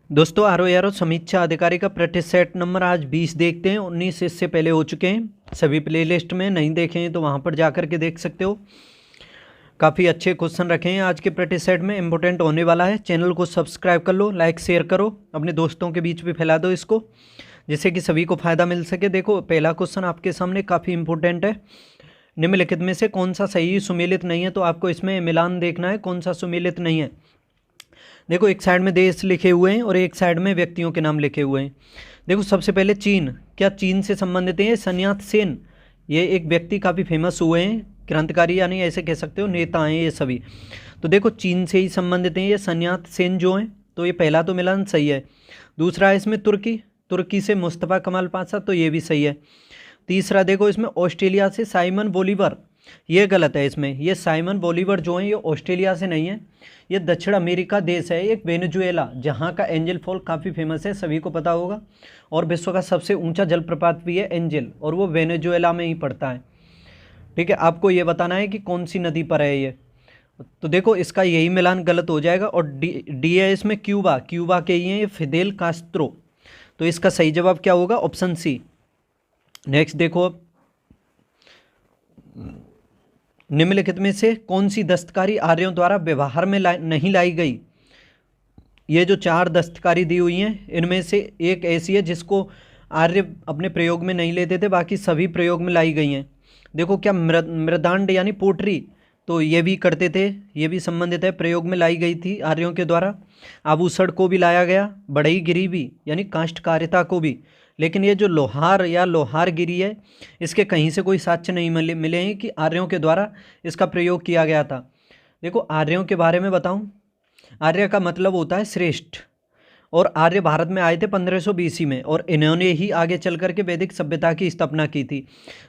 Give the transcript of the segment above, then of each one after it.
दोस्तों आरो यारो समीक्षा अधिकारी का प्रैक्टिस सेट नंबर आज 20 देखते हैं। 19 इससे पहले हो चुके हैं। सभी प्लेलिस्ट में नहीं देखे हैं तो वहाँ पर जा कर के देख सकते हो। काफ़ी अच्छे क्वेश्चन रखे हैं आज के प्रैक्टिस सेट में, इंपॉर्टेंट होने वाला है। चैनल को सब्सक्राइब कर लो, लाइक शेयर करो, अपने दोस्तों के बीच भी फैला दो इसको, जिससे कि सभी को फ़ायदा मिल सके। देखो पहला क्वेश्चन आपके सामने काफ़ी इंपॉर्टेंट है। निम्नलिखित में से कौन सा सही सुमेलित नहीं है, तो आपको इसमें मिलान देखना है कौन सा सुमेलित नहीं है। देखो एक साइड में देश लिखे हुए हैं और एक साइड में व्यक्तियों के नाम लिखे हुए हैं। देखो सबसे पहले चीन, क्या चीन से संबंधित है? सन्यात सेन, ये एक व्यक्ति काफ़ी फेमस हुए हैं, क्रांतिकारी यानी ऐसे कह सकते हो, नेता हैं ये सभी। तो देखो चीन से ही संबंधित हैं ये सन्यात सेन जो हैं, तो ये पहला तो मिलान सही है। दूसरा है इसमें तुर्की, तुर्की से मुस्तफ़ा कमाल पाशा, तो ये भी सही है। तीसरा देखो इसमें ऑस्ट्रेलिया से साइमन बोलीवर, ये गलत है। इसमें ये साइमन बोलीवर जो है ये ऑस्ट्रेलिया से नहीं है, ये दक्षिण अमेरिका देश है, एक वेनेजुएला, जहाँ का एंजल फॉल काफ़ी फेमस है, सभी को पता होगा। और विश्व का सबसे ऊंचा जलप्रपात भी है एंजल, और वो वेनेजुएला में ही पड़ता है। ठीक है, आपको ये बताना है कि कौन सी नदी पर है ये। तो देखो इसका यही मिलान गलत हो जाएगा। और डी है इसमें क्यूबा, क्यूबा के ही हैं ये, फिदेल कास्त्रो। तो इसका सही जवाब क्या होगा? Option C. नेक्स्ट देखो अब, निम्नलिखित में से कौन सी दस्तकारी आर्यों द्वारा व्यवहार में नहीं लाई गई? ये जो 4 दस्तकारी दी हुई हैं इनमें से एक ऐसी है जिसको आर्य अपने प्रयोग में नहीं लेते थे, बाकी सभी प्रयोग में लाई गई हैं। देखो क्या मृदांड यानी पोट्री, तो ये भी करते थे, ये भी संबंधित है, प्रयोग में लाई गई थी आर्यों के द्वारा। आभूषण को भी लाया गया, बढ़ईगिरी भी यानी काष्ठकारिता को भी। लेकिन ये जो लोहार या लोहारगिरी है, इसके कहीं से कोई साक्ष्य नहीं मिले हैं कि आर्यों के द्वारा इसका प्रयोग किया गया था। देखो आर्यों के बारे में बताऊं, आर्य का मतलब होता है श्रेष्ठ, और आर्य भारत में आए थे 1500 BC में, और इन्होंने ही आगे चल कर के वैदिक सभ्यता की स्थापना की थी।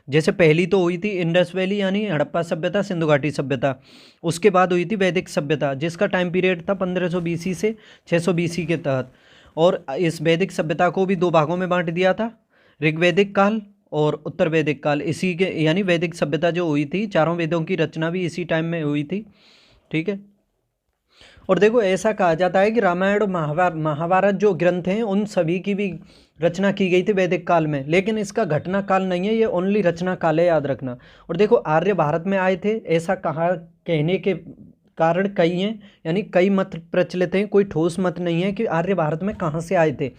जैसे पहली तो हुई थी इंडस वैली यानी हड़प्पा सभ्यता, सिंधु घाटी सभ्यता, उसके बाद हुई थी वैदिक सभ्यता, जिसका टाइम पीरियड था 1500 BC से 600 BC के तहत। और इस वैदिक सभ्यता को भी 2 भागों में बांट दिया था, ऋग्वैदिक काल और उत्तर वैदिक काल। इसी के यानी वैदिक सभ्यता जो हुई थी, चारों वेदों की रचना भी इसी टाइम में हुई थी। ठीक है, और देखो ऐसा कहा जाता है कि रामायण और महाभारत जो ग्रंथ हैं उन सभी की भी रचना की गई थी वैदिक काल में, लेकिन इसका घटना काल नहीं है, ये ओनली रचना काल है, याद रखना। और देखो आर्य भारत में आए थे ऐसा कहा, कहने के कारण कई हैं, यानी कई मत प्रचलित हैं, कोई ठोस मत नहीं है कि आर्य भारत में कहाँ से आए थे।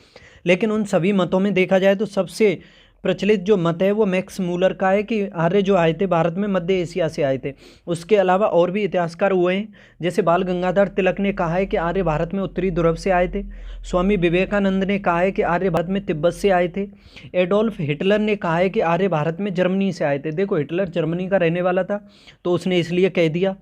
लेकिन उन सभी मतों में देखा जाए तो सबसे प्रचलित जो मत है वो मैक्स मूलर का है कि आर्य जो आए थे भारत में मध्य एशिया से आए थे। उसके अलावा और भी इतिहासकार हुए हैं, जैसे बाल गंगाधर तिलक ने कहा है कि आर्य भारत में उत्तरी ध्रुव से आए थे। स्वामी विवेकानंद ने कहा है कि आर्य भारत में तिब्बत से आए थे। एडोल्फ हिटलर ने कहा है कि आर्य भारत में जर्मनी से आए थे। देखो हिटलर जर्मनी का रहने वाला था, तो उसने इसलिए कह दिया।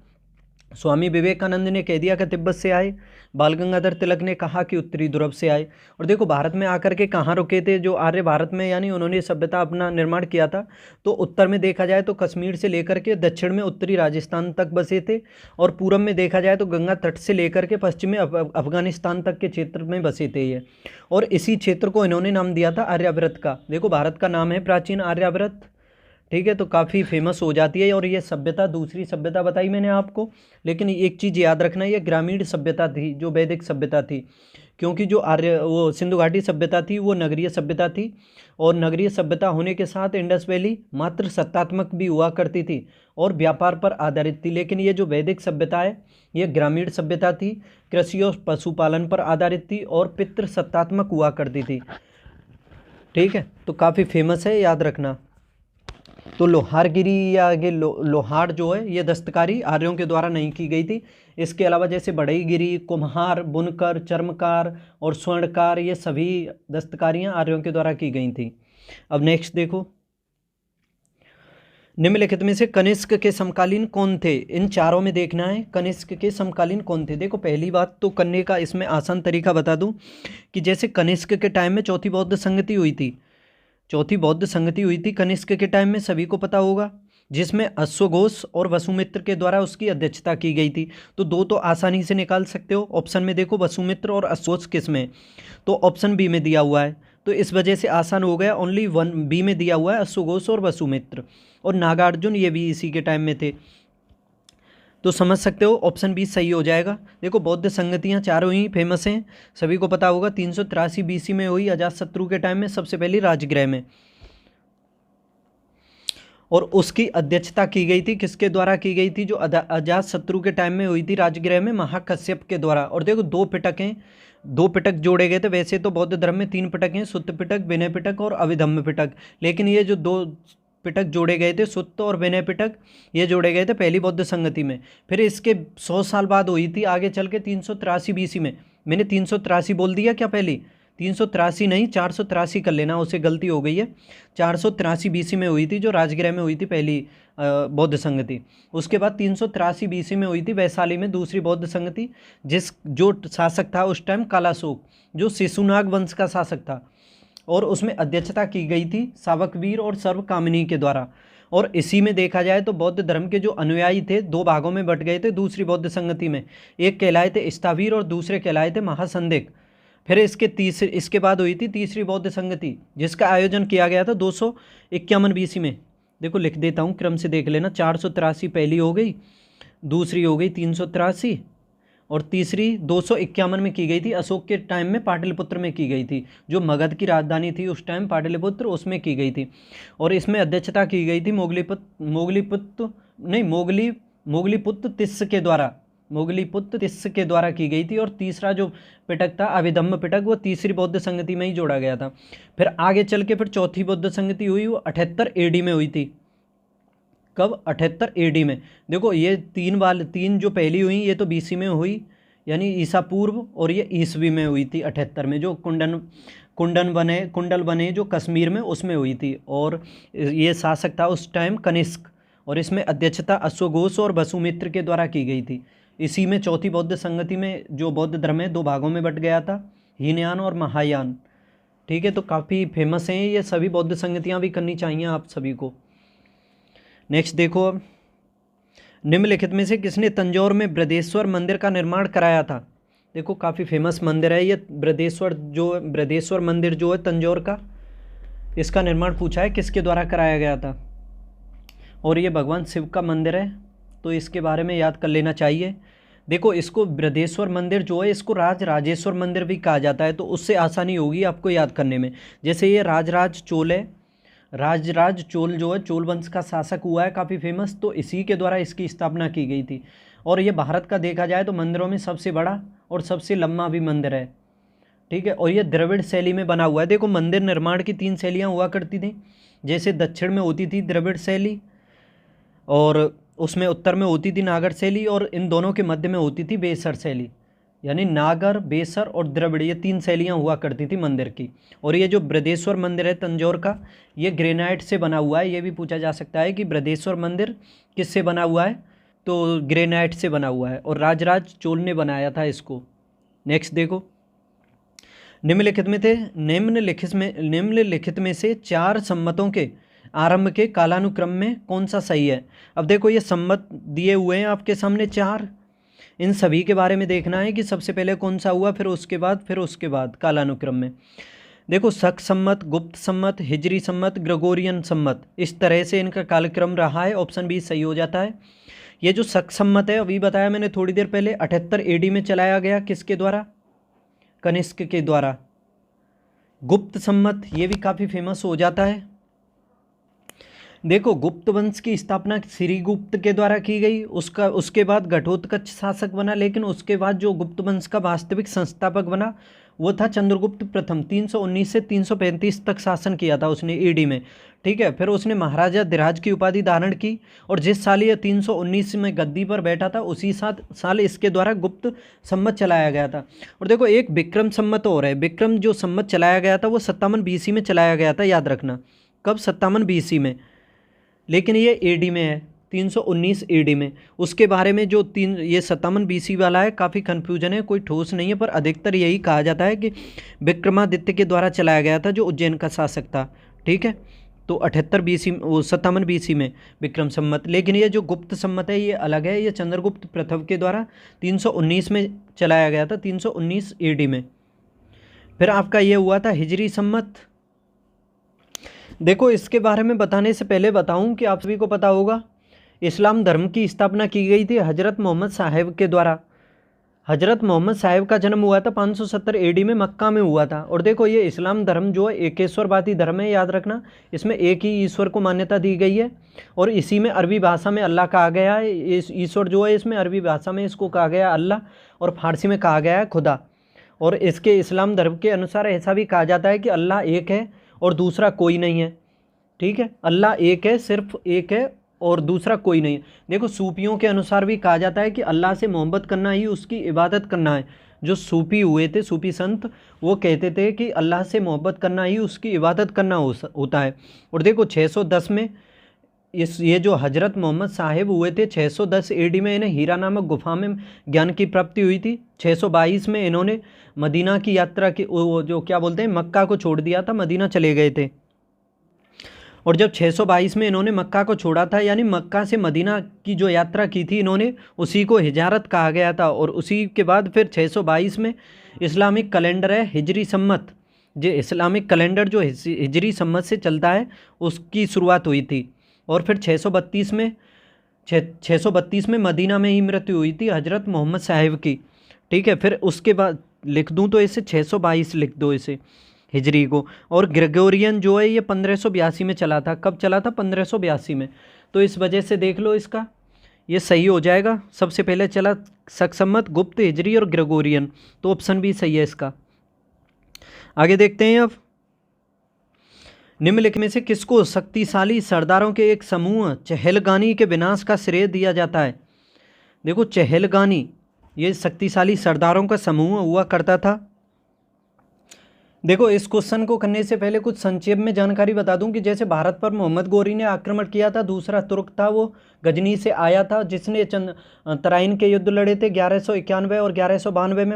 स्वामी विवेकानंद ने कह दिया कि तिब्बत से आए, बाल गंगाधर तिलक ने कहा कि उत्तरी ध्रुव से आए। और देखो भारत में आकर के कहाँ रुके थे जो आर्य भारत में, यानी उन्होंने सभ्यता अपना निर्माण किया था, तो उत्तर में देखा जाए तो कश्मीर से लेकर के दक्षिण में उत्तरी राजस्थान तक बसे थे, और पूरब में देखा जाए तो गंगा तट से लेकर के पश्चिम में अफगानिस्तान तक के क्षेत्र में बसे थे ये। और इसी क्षेत्र को इन्होंने नाम दिया था आर्यावर्त का। देखो भारत का नाम है प्राचीन आर्यावर्त। ठीक है, तो काफ़ी फेमस हो जाती है। और ये सभ्यता, दूसरी सभ्यता बताई मैंने आपको, लेकिन एक चीज़ याद रखना, ये ग्रामीण सभ्यता थी जो वैदिक सभ्यता थी, क्योंकि जो आर्य वो सिंधु घाटी सभ्यता थी वो नगरीय सभ्यता थी, और नगरीय सभ्यता होने के साथ इंडस वैली मात्र सत्तात्मक भी हुआ करती थी और व्यापार पर आधारित थी। लेकिन ये जो वैदिक सभ्यता है ये ग्रामीण सभ्यता थी, कृषि और पशुपालन पर आधारित थी और पितृ सत्तात्मक हुआ करती थी। ठीक है, तो काफ़ी फेमस है, याद रखना। तो लोहारगिरी या आगे लोहार जो है ये दस्तकारी आर्यों के द्वारा नहीं की गई थी। इसके अलावा जैसे बढ़ईगिरी, कुम्हार, बुनकर, चर्मकार और स्वर्णकार, ये सभी दस्तकारियां आर्यों के द्वारा की गई थी। अब नेक्स्ट देखो, निम्नलिखित में से कनिष्क के समकालीन कौन थे? इन चारों में देखना है कनिष्क के समकालीन कौन थे। देखो पहली बात तो करने का इसमें आसान तरीका बता दूं कि जैसे कनिष्क के टाइम में चौथी बौद्ध संगति हुई थी, चौथी बौद्ध संगति हुई थी कनिष्क के टाइम में, सभी को पता होगा, जिसमें अश्वघोष और वसुमित्र के द्वारा उसकी अध्यक्षता की गई थी। तो 2 तो आसानी से निकाल सकते हो। ऑप्शन में देखो वसुमित्र और अश्वघोष किस में, तो ऑप्शन बी में दिया हुआ है, तो इस वजह से आसान हो गया। ओनली 1 बी में दिया हुआ है अश्वघोष और वसुमित्र। और नागार्जुन ये भी इसी के टाइम में थे। तो समझ सकते हो ऑप्शन बी सही हो जाएगा। देखो बौद्ध संगतियाँ चारों ही फेमस हैं, सभी को पता होगा। 383 BC में हुई अजातशत्रु के टाइम में, सबसे पहली राजगृह में, और उसकी अध्यक्षता की गई थी, किसके द्वारा की गई थी? जो अजातशत्रु के टाइम में हुई थी राजगृह में, महाकश्यप के द्वारा। और देखो 2 पिटक हैं, 2 पिटक जोड़े गए थे। वैसे तो बौद्ध धर्म में 3 पिटक हैं, सुत्त पिटक, विनय पिटक और अभिधम्म पिटक, लेकिन ये जो 2 पिटक जोड़े गए थे, सुत्त और विनय पिटक, ये जोड़े गए थे पहली बौद्ध संगति में। फिर इसके 100 साल बाद हुई थी आगे चल के 383 BC में। मैंने 383 बोल दिया क्या पहली? 383 नहीं, 483 कर लेना, उसे गलती हो गई है। 483 BC में हुई थी, जो राजगृह में हुई थी पहली बौद्ध संगति। उसके बाद 383 BC में हुई थी वैशाली में दूसरी बौद्ध संगति, जो शासक था उस टाइम कालाशोक, जो शिशुनाग वंश का शासक था, और उसमें अध्यक्षता की गई थी सावकवीर और सर्वकामिनी के द्वारा। और इसी में देखा जाए तो बौद्ध धर्म के जो अनुयायी थे 2 भागों में बट गए थे दूसरी बौद्ध संगति में। एक कहलाए थे स्थावीर और दूसरे कहलाए थे महासंदिग्ध। फिर इसके बाद हुई थी तीसरी बौद्ध संगति, जिसका आयोजन किया गया था 251 BC में। देखो लिख देता हूँ, क्रम से देख लेना। 483 पहली हो गई, दूसरी हो गई 383, और तीसरी 251 में की गई थी। अशोक के टाइम में पाटलिपुत्र में की गई थी, जो मगध की राजधानी थी उस टाइम पाटलिपुत्र, उसमें की गई थी। और इसमें अध्यक्षता की गई थी मोगलीपुत्र तिस्स के द्वारा, मोगलीपुत्र तिस्स के द्वारा की गई थी। और तीसरा जो पिटक था अभिधम्म पिटक, वो तीसरी बौद्ध संगति में ही जोड़ा गया था। फिर आगे चल के फिर चौथी बौद्ध संगति हुई, वो 78 AD में हुई थी। कब? 78 AD में। देखो ये 3 जो पहली हुई ये तो BC में हुई, यानी ईसा पूर्व, और ये ईसवी में हुई थी 78 में, जो कुंडल बने जो कश्मीर में, उसमें हुई थी। और ये शासक था उस टाइम कनिष्क, और इसमें अध्यक्षता अश्वघोष और वसुमित्र के द्वारा की गई थी। इसी में चौथी बौद्ध संगति में जो बौद्ध धर्म है 2 भागों में बट गया था, हीनयान और महायान। ठीक है, तो काफ़ी फेमस हैं ये सभी बौद्ध संगतियाँ, भी करनी चाहिए आप सभी को। नेक्स्ट देखो, अब निम्नलिखित में से किसने तंजौर में बृहदेश्वर मंदिर का निर्माण कराया था? देखो काफ़ी फेमस मंदिर है ये बृहदेश्वर मंदिर जो है तंजौर का, इसका निर्माण पूछा है किसके द्वारा कराया गया था। और ये भगवान शिव का मंदिर है, तो इसके बारे में याद कर लेना चाहिए। देखो इसको बृहदेश्वर मंदिर जो है इसको राजराजेश्वर मंदिर भी कहा जाता है, तो उससे आसानी होगी आपको याद करने में। जैसे ये राजराज चोल है, राजराज चोल जो है चोल वंश का शासक हुआ है, काफ़ी फेमस, तो इसी के द्वारा इसकी स्थापना की गई थी। और ये भारत का देखा जाए तो मंदिरों में सबसे बड़ा और सबसे लंबा भी मंदिर है। ठीक है, और ये द्रविड़ शैली में बना हुआ है। देखो मंदिर निर्माण की 3 शैलियाँ हुआ करती थी, जैसे दक्षिण में होती थी द्रविड़ शैली, और उसमें उत्तर में होती थी नागर शैली, और इन दोनों के मध्य में होती थी बेसर शैली, यानी नागर, बेसर और द्रविड़, ये 3 शैलियाँ हुआ करती थी मंदिर की। और ये जो बृहदेश्वर मंदिर है तंजौर का, ये ग्रेनाइट से बना हुआ है। ये भी पूछा जा सकता है कि बृहदेश्वर मंदिर किससे बना हुआ है, तो ग्रेनाइट से बना हुआ है, और राजराज चोल ने बनाया था इसको। नेक्स्ट देखो, निम्नलिखित में से 4 सम्मतों के आरंभ के कालानुक्रम में कौन सा सही है? अब देखो ये सम्मत दिए हुए हैं आपके सामने 4, इन सभी के बारे में देखना है कि सबसे पहले कौन सा हुआ, फिर उसके बाद कालानुक्रम में। देखो शक सम्मत, गुप्त सम्मत, हिजरी सम्मत, ग्रेगोरियन सम्मत, इस तरह से इनका कालक्रम रहा है। ऑप्शन बी सही हो जाता है। ये जो शक सम्मत है अभी बताया मैंने थोड़ी देर पहले, 78 AD में चलाया गया, किसके द्वारा? कनिष्क के द्वारा। गुप्त सम्मत ये भी काफ़ी फेमस हो जाता है। देखो गुप्त वंश की स्थापना श्रीगुप्त के द्वारा की गई, उसके बाद घटोत्कच शासक बना, लेकिन उसके बाद जो गुप्त वंश का वास्तविक संस्थापक बना वो था चंद्रगुप्त प्रथम। 319 से 335 तक शासन किया था उसने AD में। ठीक है, फिर उसने महाराजा धीराज की उपाधि धारण की, और जिस साल ये 319 में गद्दी पर बैठा था उसी साल इसके द्वारा गुप्त सम्मत चलाया गया था। और देखो एक विक्रम सम्मत और है, विक्रम जो सम्मत चलाया गया था वो 57 BC में चलाया गया था, याद रखना। कब? 57 BC में, लेकिन ये AD में है, 319 AD में। उसके बारे में जो ये 57 BC वाला है काफ़ी कन्फ्यूजन है, कोई ठोस नहीं है, पर अधिकतर यही कहा जाता है कि विक्रमादित्य के द्वारा चलाया गया था, जो उज्जैन का शासक था। ठीक है, तो 57 BC में विक्रम सम्मत। लेकिन ये जो गुप्त सम्मत है ये अलग है, ये चंद्रगुप्त प्रथम के द्वारा 319 में चलाया गया था, 319 AD में। फिर आपका ये हुआ था हिजरी सम्मत। देखो इसके बारे में बताने से पहले बताऊं कि आप सभी को पता होगा इस्लाम धर्म की स्थापना की गई थी हज़रत मोहम्मद साहब के द्वारा। हज़रत मोहम्मद साहब का जन्म हुआ था 570 एडी में, मक्का में हुआ था। और देखो ये इस्लाम धर्म जो है एकेश्वरवादी धर्म है, याद रखना, इसमें एक ही ईश्वर को मान्यता दी गई है। और इसी में अरबी भाषा में अल्लाह कहा गया है। इस ईश्वर जो है इसमें अरबी भाषा में इसको कहा गया अल्लाह, और फारसी में कहा गया है खुदा। और इसके इस्लाम धर्म के अनुसार ऐसा भी कहा जाता है कि अल्लाह एक है और दूसरा कोई नहीं है। ठीक है, अल्लाह एक है, सिर्फ एक है और दूसरा कोई नहीं है। देखो सूफियों के अनुसार भी कहा जाता है कि अल्लाह से मोहब्बत करना ही उसकी इबादत करना है। जो सूफी हुए थे, सूफी संत, वो कहते थे कि अल्लाह से मोहब्बत करना ही उसकी इबादत करना होता है। और देखो 610 में ये जो हज़रत मोहम्मद साहिब हुए थे 610 एडी में, इन्हें हीरा नामक गुफा में ज्ञान की प्राप्ति हुई थी। 622 में इन्होंने मदीना की यात्रा की, वो जो क्या बोलते हैं, मक्का को छोड़ दिया था, मदीना चले गए थे। और जब 622 में इन्होंने मक्का को छोड़ा था, यानी मक्का से मदीना की जो यात्रा की थी इन्होंने, उसी को हिजारत कहा गया था। और उसी के बाद फिर 622 में इस्लामिक कैलेंडर है हिजरी सम्मत, जो इस्लामिक कैलेंडर जो हिजरी सम्मत से चलता है उसकी शुरुआत हुई थी। और फिर 632 में मदीना में ही मृत्यु हुई थी हज़रत मोहम्मद साहिब की। ठीक है, फिर उसके बाद लिख दूँ तो इसे 622 लिख दो इसे हिजरी को। और ग्रेगोरियन जो है ये 1582 में चला था। कब चला था? 1582 में। तो इस वजह से देख लो इसका ये सही हो जाएगा। सबसे पहले चला शक-सम्मत, गुप्त, हिजरी और ग्रेगोरियन, तो ऑप्शन भी सही है इसका। आगे देखते हैं अब, निम्नलिखित में से किसको शक्तिशाली सरदारों के एक समूह चहलगानी के विनाश का श्रेय दिया जाता है? देखो चहलगानी ये शक्तिशाली सरदारों का समूह हुआ करता था। देखो इस क्वेश्चन को करने से पहले कुछ संक्षेप में जानकारी बता दूं कि जैसे भारत पर मोहम्मद गोरी ने आक्रमण किया था, दूसरा तुर्क था वो गजनी से आया था, जिसने तराइन के युद्ध लड़े थे 1191 और 1192 में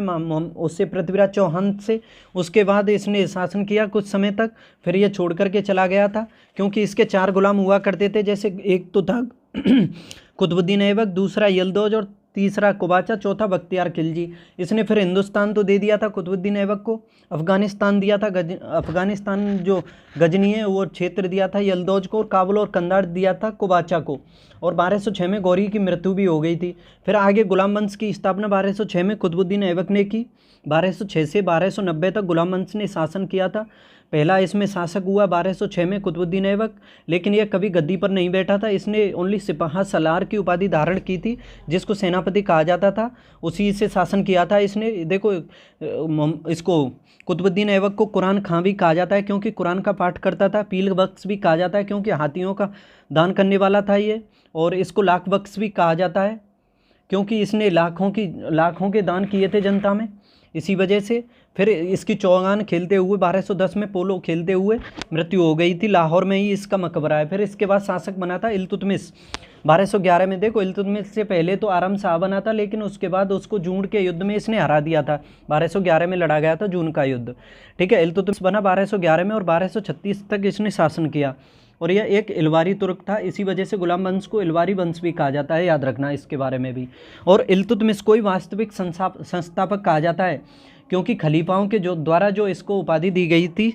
उससे पृथ्वीराज चौहान से। उसके बाद इसने शासन किया कुछ समय तक, फिर ये छोड़ करके चला गया था क्योंकि इसके 4 गुलाम हुआ करते थे। जैसे एक तो था कुतुबुद्दीन ऐबक, दूसरा यलदौज और तीसरा कुबाचा, चौथा बख्तियार खिलजी। इसने फिर हिंदुस्तान तो दे दिया था कुतुबुद्दीन ऐबक को, अफगानिस्तान दिया था अफगानिस्तान जो गजनी है वो क्षेत्र दिया था यलदौज को, और काबुल और कंधार दिया था कुबाचा को। और 1206 में गौरी की मृत्यु भी हो गई थी। फिर आगे गुलाम वंश की स्थापना 1206 में कुतुबुद्दीन ऐबक ने की। 1206 से 1290 तक गुलाम वंश ने शासन किया था। पहला इसमें शासक हुआ 1206 में कुतुबुद्दीन ऐबक, लेकिन यह कभी गद्दी पर नहीं बैठा था। इसने ओनली सिपाहा सलार की उपाधि धारण की थी, जिसको सेनापति कहा जाता था, उसी से शासन किया था इसने। देखो इसको कुतुबुद्दीन ऐबक को कुरान खां भी कहा जाता है क्योंकि कुरान का पाठ करता था। पील बख्श भी कहा जाता है क्योंकि हाथियों का दान करने वाला था ये। और इसको लाख बख्श भी कहा जाता है क्योंकि इसने लाखों के दान किए थे जनता में, इसी वजह से। फिर इसकी चौगान खेलते हुए 1210 में पोलो खेलते हुए मृत्यु हो गई थी। लाहौर में ही इसका मकबरा है। फिर इसके बाद शासक बना था इल्तुतमिश 1211 में। देखो इल्तुतमिश से पहले तो आराम शाह बना था, लेकिन उसके बाद उसको जून के युद्ध में इसने हरा दिया था। 1211 में लड़ा गया था जून का युद्ध। ठीक है, इल्तुतमिश बना 1211 में और 1236 तक इसने शासन किया। और यह एक इलवारी तुर्क था, इसी वजह से गुलाम वंश को इलवारी वंश भी कहा जाता है, याद रखना इसके बारे में भी। और इल्तुतमिश को ही वास्तविक संस्थापक कहा जाता है क्योंकि खलीफाओं के द्वारा जो इसको उपाधि दी गई थी,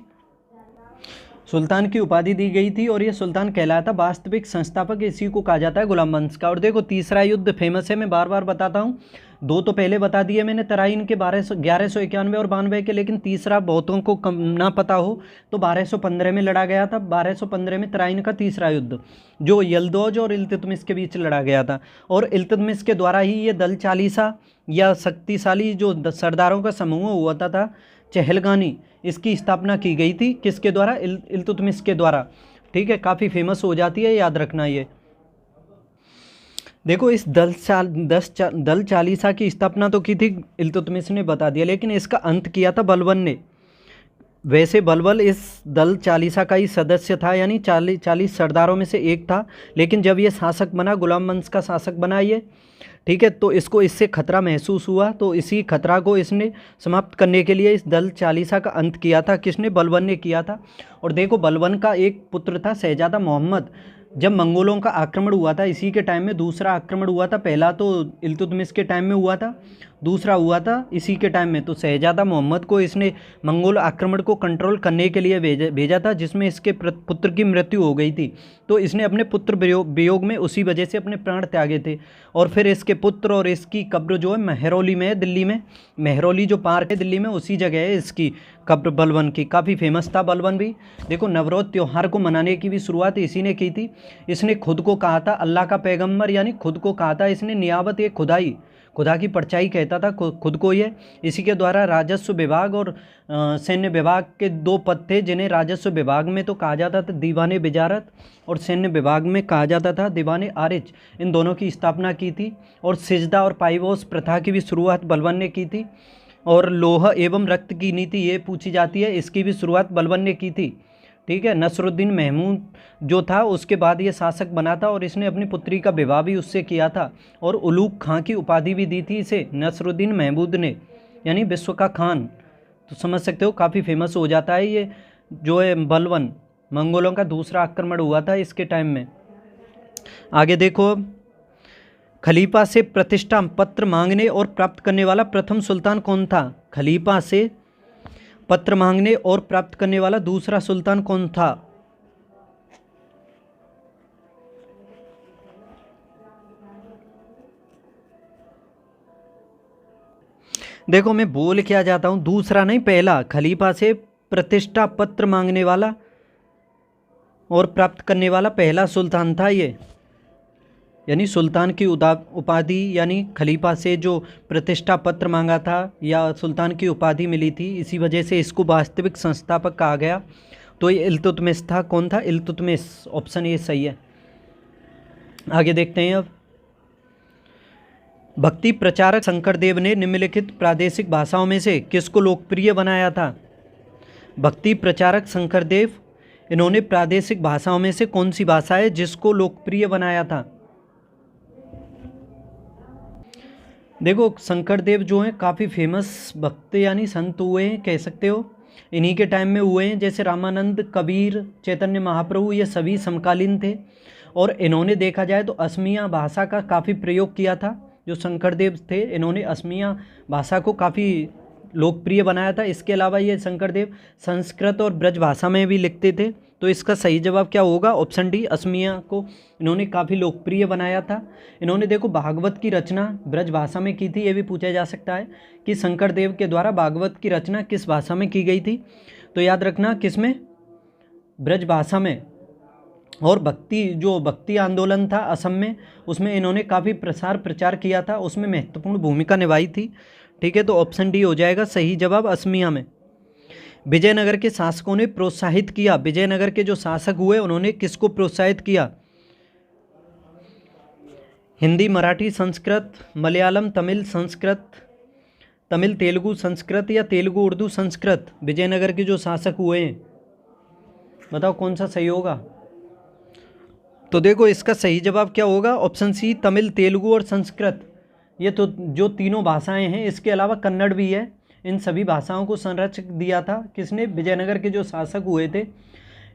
सुल्तान की उपाधि दी गई थी, और ये सुल्तान कहलाता। वास्तविक संस्थापक इसी को कहा जाता है गुलाम वंश का। और देखो तीसरा युद्ध फेमस है, मैं बार बार बताता हूँ। 2 तो पहले बता दिए मैंने, तराइन के 1191 और 92 के, लेकिन तीसरा बहुतों को कम ना पता हो तो 1215 में लड़ा गया था। 1215 में तराइन का तीसरा युद्ध जो यलदौज और इल्तुतमिश के बीच लड़ा गया था। और इल्तुतमिश के द्वारा ही ये दल चालीसा या शक्तिशाली जो सरदारों का समूह हुआ था चहलगानी, इसकी स्थापना की गई थी। किसके द्वारा? इल्तुतमिश के द्वारा। ठीक है, काफ़ी फेमस हो जाती है, याद रखना ये। देखो इस दल चालीसा की स्थापना तो की थी इल्तुतमिश ने, बता दिया, लेकिन इसका अंत किया था बलबन ने। वैसे बलबल इस दल चालीसा का ही सदस्य था, यानी 40 सरदारों में से एक था, लेकिन जब ये शासक बना, गुलाम वंश का शासक बना ये, ठीक है, तो इसको इससे खतरा महसूस हुआ, तो इसी खतरा को इसने समाप्त करने के लिए इस दल चालीसा का अंत किया था। किसने? बलबन ने किया था। और देखो बलबन का एक पुत्र था शहजादा मोहम्मद, जब मंगोलों का आक्रमण हुआ था इसी के टाइम में दूसरा आक्रमण हुआ था। पहला तो इल्तुतमिश के टाइम में हुआ था, दूसरा हुआ था इसी के टाइम में। तो शहजादा मोहम्मद को इसने मंगोल आक्रमण को कंट्रोल करने के लिए भेजा था, जिसमें इसके पुत्र की मृत्यु हो गई थी। तो इसने अपने पुत्र वियोग में उसी वजह से अपने प्राण त्यागे थे। और फिर इसके पुत्र और इसकी कब्र जो है महरौली में है, दिल्ली में। महरौली जो पार्क है दिल्ली में, उसी जगह है इसकी कब्र बलबन की। काफ़ी फेमस था बलबन भी। देखो, नवरोज त्यौहार को मनाने की भी शुरुआत इसी ने की थी। इसने खुद को कहा था अल्लाह का पैगंबर, यानी खुद को कहा था इसने नियाबत एक खुदाई, खुदा की परछाई कहता था खुद को ये। इसी के द्वारा राजस्व विभाग और सैन्य विभाग के दो पद थे, जिन्हें राजस्व विभाग में तो कहा जाता था दीवाने बिजारत और सैन्य विभाग में कहा जाता था दीवाने आरिज। इन दोनों की स्थापना की थी। और सिजदा और पाइबोस प्रथा की भी शुरुआत बलबन ने की थी। और लोहा एवं रक्त की नीति ये पूछी जाती है, इसकी भी शुरुआत बलबन ने की थी। ठीक है, नसरुद्दीन महमूद जो था उसके बाद ये शासक बना था, और इसने अपनी पुत्री का विवाह भी उससे किया था। और उलूग खां की उपाधि भी दी थी इसे नसरुद्दीन महमूद ने, यानी विश्व का खान। तो समझ सकते हो, काफ़ी फेमस हो जाता है ये जो है बलबन। मंगोलों का दूसरा आक्रमण हुआ था इसके टाइम में। आगे देखो, खलीफा से प्रतिष्ठा पत्र मांगने और प्राप्त करने वाला प्रथम सुल्तान कौन था? खलीफा से पत्र मांगने और प्राप्त करने वाला दूसरा सुल्तान कौन था? देखो, मैं बोल क्या जाता हूं, दूसरा नहीं पहला। खलीफा से प्रतिष्ठा पत्र मांगने वाला और प्राप्त करने वाला पहला सुल्तान था ये, यानी सुल्तान की उपाधि, यानी खलीफा से जो प्रतिष्ठा पत्र मांगा था या सुल्तान की उपाधि मिली थी, इसी वजह से इसको वास्तविक संस्थापक कहा गया। तो ये इल्तुतमिश था। कौन था? इल्तुतमिश। ऑप्शन ए सही है। आगे देखते हैं अब। भक्ति प्रचारक शंकरदेव ने निम्नलिखित प्रादेशिक भाषाओं में से किसको लोकप्रिय बनाया था? भक्ति प्रचारक शंकरदेव, इन्होंने प्रादेशिक भाषाओं में से कौन सी भाषा है जिसको लोकप्रिय बनाया था? देखो, शंकरदेव जो हैं काफ़ी फेमस भक्त यानी संत हुए हैं, कह सकते हो। इन्हीं के टाइम में हुए हैं। जैसे रामानंद, कबीर, चैतन्य महाप्रभु, ये सभी समकालीन थे। और इन्होंने देखा जाए तो असमिया भाषा का काफ़ी प्रयोग किया था। जो शंकरदेव थे, इन्होंने असमिया भाषा को काफ़ी लोकप्रिय बनाया था। इसके अलावा ये शंकरदेव संस्कृत और ब्रज भाषा में भी लिखते थे। तो इसका सही जवाब क्या होगा? ऑप्शन डी, असमिया को इन्होंने काफ़ी लोकप्रिय बनाया था। इन्होंने देखो भागवत की रचना ब्रज भाषा में की थी। ये भी पूछा जा सकता है कि शंकरदेव के द्वारा भागवत की रचना किस भाषा में की गई थी। तो याद रखना, किस में? ब्रज भाषा में। और भक्ति आंदोलन था असम में, उसमें इन्होंने काफ़ी प्रचार किया था, उसमें महत्वपूर्ण भूमिका निभाई थी। ठीक है, तो ऑप्शन डी हो जाएगा सही जवाब, असमिया में। विजयनगर के शासकों ने प्रोत्साहित किया, विजयनगर के जो शासक हुए उन्होंने किसको प्रोत्साहित किया? हिंदी, मराठी, संस्कृत, मलयालम, तमिल, संस्कृत, तमिल तेलुगु संस्कृत या तेलुगु उर्दू संस्कृत। विजयनगर के जो शासक हुए हैं, बताओ कौन सा सही होगा? तो देखो, इसका सही जवाब क्या होगा? ऑप्शन सी, तमिल, तेलुगु और संस्कृत। ये तो जो तीनों भाषाएं हैं, इसके अलावा कन्नड़ भी है। इन सभी भाषाओं को संरक्षण दिया था किसने? विजयनगर के जो शासक हुए थे।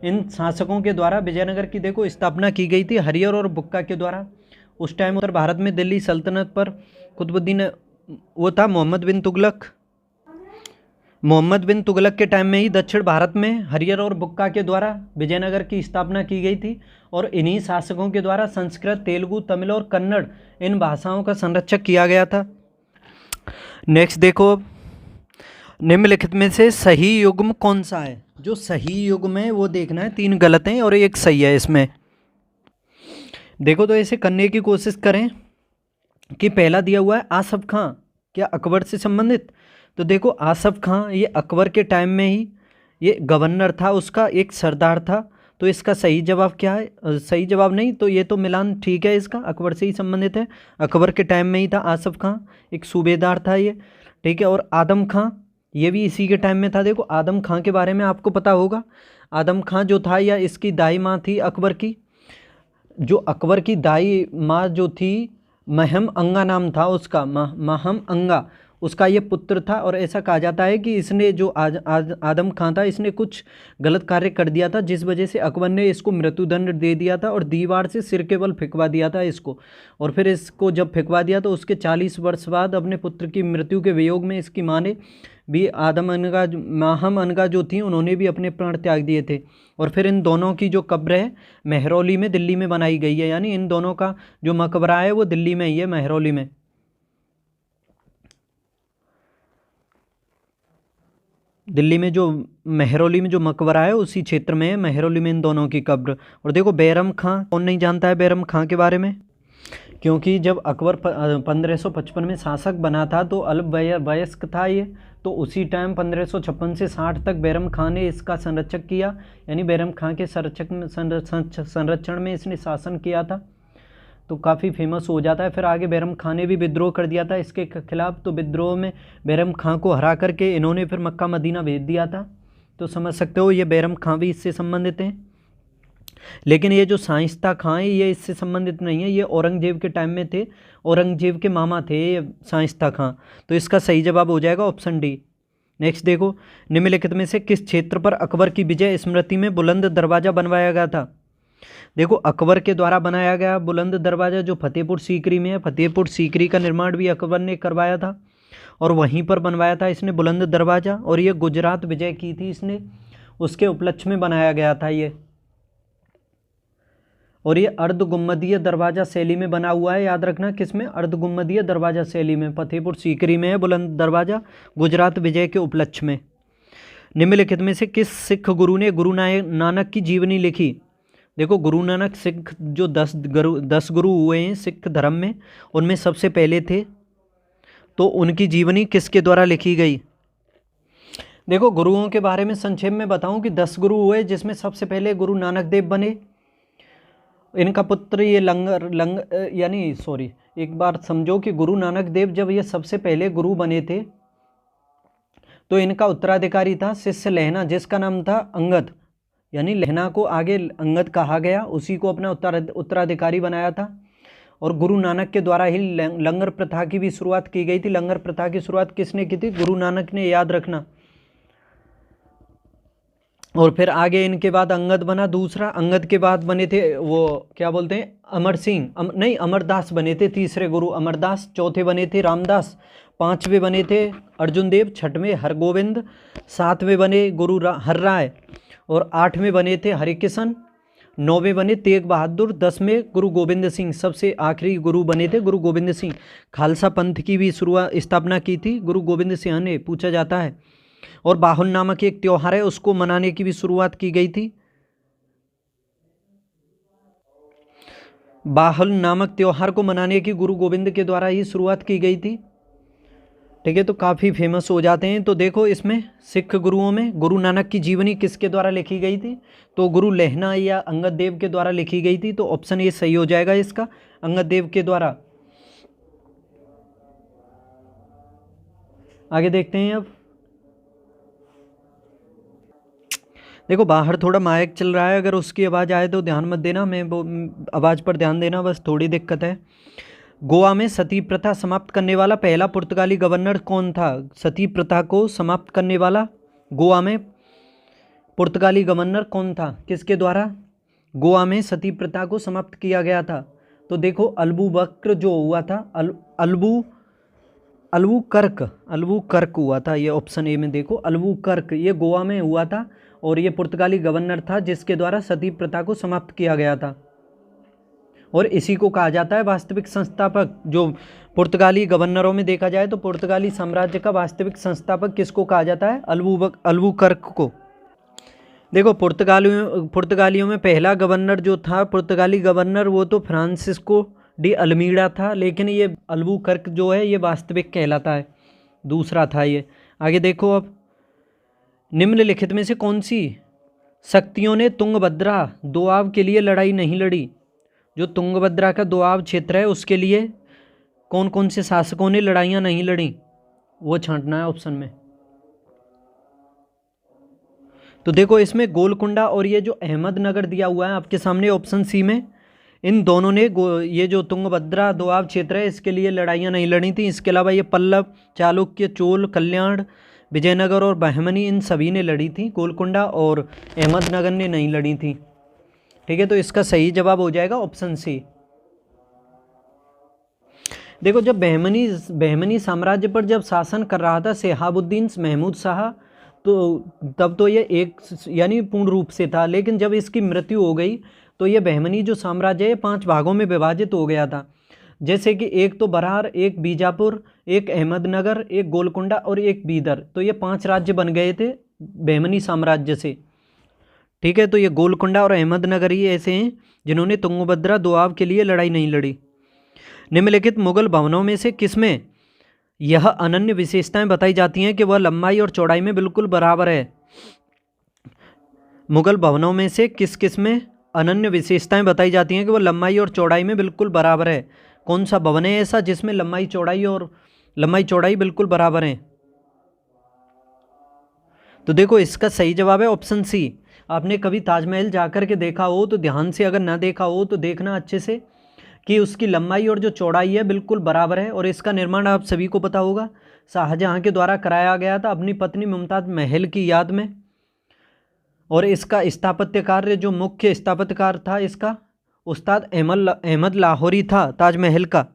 इन शासकों के द्वारा विजयनगर की देखो स्थापना की गई थी हरियर और बुक्का के द्वारा। उस टाइम उत्तर भारत में दिल्ली सल्तनत पर कुतुबुद्दीन, वो था मोहम्मद बिन तुगलक के टाइम में ही दक्षिण भारत में हरियर और बुक्का के द्वारा विजयनगर की स्थापना की गई थी। और इन्हीं शासकों के द्वारा संस्कृत, तेलुगु, तमिल और कन्नड़ इन भाषाओं का संरक्षण किया गया था। नेक्स्ट देखो, निम्नलिखित में से सही युग्म कौन सा है? जो सही युग्म है वो देखना है, 3 गलत हैं और 1 सही है इसमें। देखो, तो ऐसे करने की कोशिश करें कि पहला दिया हुआ है आसफ खां, क्या अकबर से संबंधित? तो देखो, आसफ खां ये अकबर के टाइम में ही ये गवर्नर था, उसका एक सरदार था। तो इसका सही जवाब क्या है? सही जवाब नहीं, तो ये तो मिलान ठीक है, इसका अकबर से ही संबंधित है। अकबर के टाइम में ही था आसफ खां, एक सूबेदार था ये। ठीक है, और आदम खां ये भी इसी के टाइम में था। देखो, आदम खां के बारे में आपको पता होगा। आदम खां जो था, या इसकी दाई माँ थी अकबर की, जो अकबर की दाई माँ जो थी, महम अंगा नाम था उसका, महम अंगा। उसका ये पुत्र था। और ऐसा कहा जाता है कि इसने जो आदम खां था, इसने कुछ गलत कार्य कर दिया था, जिस वजह से अकबर ने इसको मृत्युदंड दे दिया था और दीवार से सिर के बल फेंकवा दिया था इसको। और फिर इसको जब फेंकवा दिया तो उसके 40 वर्ष बाद अपने पुत्र की मृत्यु के वियोग में इसकी माँ ने भी माहम अनगा जो थी, उन्होंने भी अपने प्राण त्याग दिए थे। और फिर इन दोनों की जो कब्र है महरौली में दिल्ली में बनाई गई है, यानी इन दोनों का जो मकबरा है वो दिल्ली में ही है, महरौली में। दिल्ली में जो महरौली में जो मकबरा है उसी क्षेत्र में है, महरौली में इन दोनों की कब्र। और देखो बैरम खां, कौन नहीं जानता है बैरम खां के बारे में, क्योंकि जब अकबर 1555 में शासक बना था तो अल्प वयस्क था ये, तो उसी टाइम 1556 से 60 तक बैरम खां ने इसका संरक्षक किया, यानी बैरम खां के संरक्षण में इसने शासन किया था, तो काफ़ी फेमस हो जाता है। फिर आगे बैरम खां ने भी विद्रोह कर दिया था इसके खिलाफ, तो विद्रोह में बैरम खां को हरा करके इन्होंने फिर मक्का मदीना भेज दिया था। तो समझ सकते हो ये बैरम खां भी इससे संबंधित हैं। लेकिन ये जो शाइस्ता खां है ये इससे संबंधित नहीं है, ये औरंगजेब के टाइम में थे, औरंगजेब के मामा थे ये शाइस्ता खां। तो इसका सही जवाब हो जाएगा ऑप्शन डी। नेक्स्ट देखो, निम्नलिखित में से किस क्षेत्र पर अकबर की विजय स्मृति में बुलंद दरवाज़ा बनवाया गया था। देखो अकबर के द्वारा बनाया गया बुलंद दरवाज़ा जो फतेहपुर सीकरी में है, फतेहपुर सीकरी का निर्माण भी अकबर ने करवाया था और वहीं पर बनवाया था इसने बुलंद दरवाज़ा। और ये गुजरात विजय की थी इसने, उसके उपलक्ष्य में बनाया गया था ये। और ये अर्ध गुम्बदीय दरवाज़ा शैली में बना हुआ है, याद रखना किसमें, अर्ध गुम्बदीय दरवाज़ा शैली में, फतेहपुर सीकरी में है बुलंद दरवाज़ा, गुजरात विजय के उपलक्ष्य में। निम्नलिखित में से किस सिख गुरु ने गुरु नानक की जीवनी लिखी। देखो गुरु नानक सिख जो 10 गुरु हुए हैं सिख धर्म में, उनमें सबसे पहले थे, तो उनकी जीवनी किसके द्वारा लिखी गई। देखो गुरुओं के बारे में संक्षेप में बताऊं कि 10 गुरु हुए, जिसमें सबसे पहले गुरु नानक देव बने। इनका पुत्र ये एक बार समझो कि गुरु नानक देव जब ये सबसे पहले गुरु बने थे तो इनका उत्तराधिकारी था शिष्य लहना, जिसका नाम था अंगद, यानी लहना को आगे अंगद कहा गया, उसी को अपना उत्तराधिकारी बनाया था। और गुरु नानक के द्वारा ही लंगर प्रथा की भी शुरुआत की गई थी। लंगर प्रथा की शुरुआत किसने की थी, गुरु नानक ने, याद रखना। और फिर आगे इनके बाद अंगद बना दूसरा, अंगद के बाद बने थे वो क्या बोलते हैं अमर सिंह, अमरदास बने थे तीसरे गुरु अमरदास, चौथे बने थे रामदास, पांचवें बने थे अर्जुन देव, छठवें हरगोविंद, सातवें बने गुरु हरराय, और आठवें बने थे हरिकिशन, नौवें बने तेग बहादुर, 10वें गुरु गोविंद सिंह, सबसे आखिरी गुरु बने थे गुरु गोविंद सिंह। खालसा पंथ की भी स्थापना की थी गुरु गोविंद सिंह ने, पूछा जाता है। और बाहुल नामक एक त्योहार है, उसको मनाने की भी शुरुआत की गई थी। बाहुल नामक त्योहार को मनाने की गुरु गोविंद के द्वारा ही शुरुआत की गई थी। ठीक है, तो काफ़ी फेमस हो जाते हैं। तो देखो इसमें सिख गुरुओं में गुरु नानक की जीवनी किसके द्वारा लिखी गई थी, तो गुरु लहना या अंगद देव के द्वारा लिखी गई थी। तो ऑप्शन ए सही हो जाएगा इसका, अंगद देव के द्वारा। आगे देखते हैं अब। देखो बाहर थोड़ा माइक चल रहा है, अगर उसकी आवाज़ आए तो ध्यान मत देना, मैं आवाज़ पर ध्यान देना, बस थोड़ी दिक्कत है। गोवा में सती प्रथा समाप्त करने वाला पहला पुर्तगाली गवर्नर कौन था। सती प्रथा को समाप्त करने वाला गोवा में पुर्तगाली गवर्नर कौन था, किसके द्वारा गोवा में सती प्रथा को समाप्त किया गया था। तो देखो अल्बुबकर जो हुआ था, अल्बुकर्क हुआ था, ये ऑप्शन ए में देखो अल्बुकर्क, ये गोवा में हुआ था और ये पुर्तगाली गवर्नर था जिसके द्वारा सती प्रथा को समाप्त किया गया था। और इसी को कहा जाता है वास्तविक संस्थापक। जो पुर्तगाली गवर्नरों में देखा जाए तो पुर्तगाली साम्राज्य का वास्तविक संस्थापक किसको कहा जाता है, अल्बुकर्क को। देखो पुर्तगालियों में पहला गवर्नर जो था पुर्तगाली गवर्नर, वो तो फ्रांसिस्को डी अल्मीड़ा था, लेकिन ये अल्बुकर्क जो है ये वास्तविक कहलाता है, दूसरा था ये। आगे देखो अब, निम्नलिखित में से कौन सी शक्तियों ने तुंगभद्रा दोआब के लिए लड़ाई नहीं लड़ी। जो तुंगभद्रा का दोआब क्षेत्र है उसके लिए कौन कौन से शासकों ने लड़ाइयाँ नहीं लड़ी, वो छांटना है ऑप्शन में। तो देखो इसमें गोलकुंडा और ये जो अहमदनगर दिया हुआ है आपके सामने ऑप्शन सी में, इन दोनों ने ये जो तुंगभद्रा दोआब क्षेत्र है इसके लिए लड़ाइयाँ नहीं लड़ी थी। इसके अलावा ये पल्लव, चालुक्य, चोल, कल्याण, विजयनगर और बहमनी इन सभी ने लड़ी थी। गोलकुंडा और अहमदनगर ने नहीं लड़ी थी। ठीक है, तो इसका सही जवाब हो जाएगा ऑप्शन सी। देखो, जब बहमनी साम्राज्य पर जब शासन कर रहा था शहाबुद्दीन महमूद शाह, तो तब तो ये एक यानी पूर्ण रूप से था, लेकिन जब इसकी मृत्यु हो गई तो ये बहमनी जो साम्राज्य है 5 भागों में विभाजित हो गया था। जैसे कि एक तो बरार, एक बीजापुर, एक अहमदनगर, एक गोलकुंडा और एक बीदर। तो ये 5 राज्य बन गए थे बहमनी साम्राज्य से। ठीक है, तो ये गोलकुंडा और अहमदनगर ही ऐसे हैं जिन्होंने तुंगभद्रा दोआब के लिए लड़ाई नहीं लड़ी। निम्नलिखित मुगल भवनों में से किसमें यह अनन्य विशेषताएं बताई जाती हैं कि वह लंबाई और चौड़ाई में बिल्कुल बराबर है? मुगल भवनों में से किस में अनन्य विशेषताएं बताई जाती हैं कि वह लंबाई और चौड़ाई में बिल्कुल बराबर है? कौन सा भवन है ऐसा जिसमें लंबाई चौड़ाई बिल्कुल बराबर है? तो देखो, इसका सही जवाब है ऑप्शन सी। आपने कभी ताजमहल जाकर के देखा हो तो ध्यान से, अगर ना देखा हो तो देखना अच्छे से कि उसकी लंबाई और जो चौड़ाई है बिल्कुल बराबर है। और इसका निर्माण आप सभी को पता होगा शाहजहां के द्वारा कराया गया था अपनी पत्नी मुमताज़ महल की याद में। और इसका स्थापत्य कार्य, जो मुख्य स्थापत्यकार था इसका, उस्ताद अहमद लाहौरी था ताजमहल का।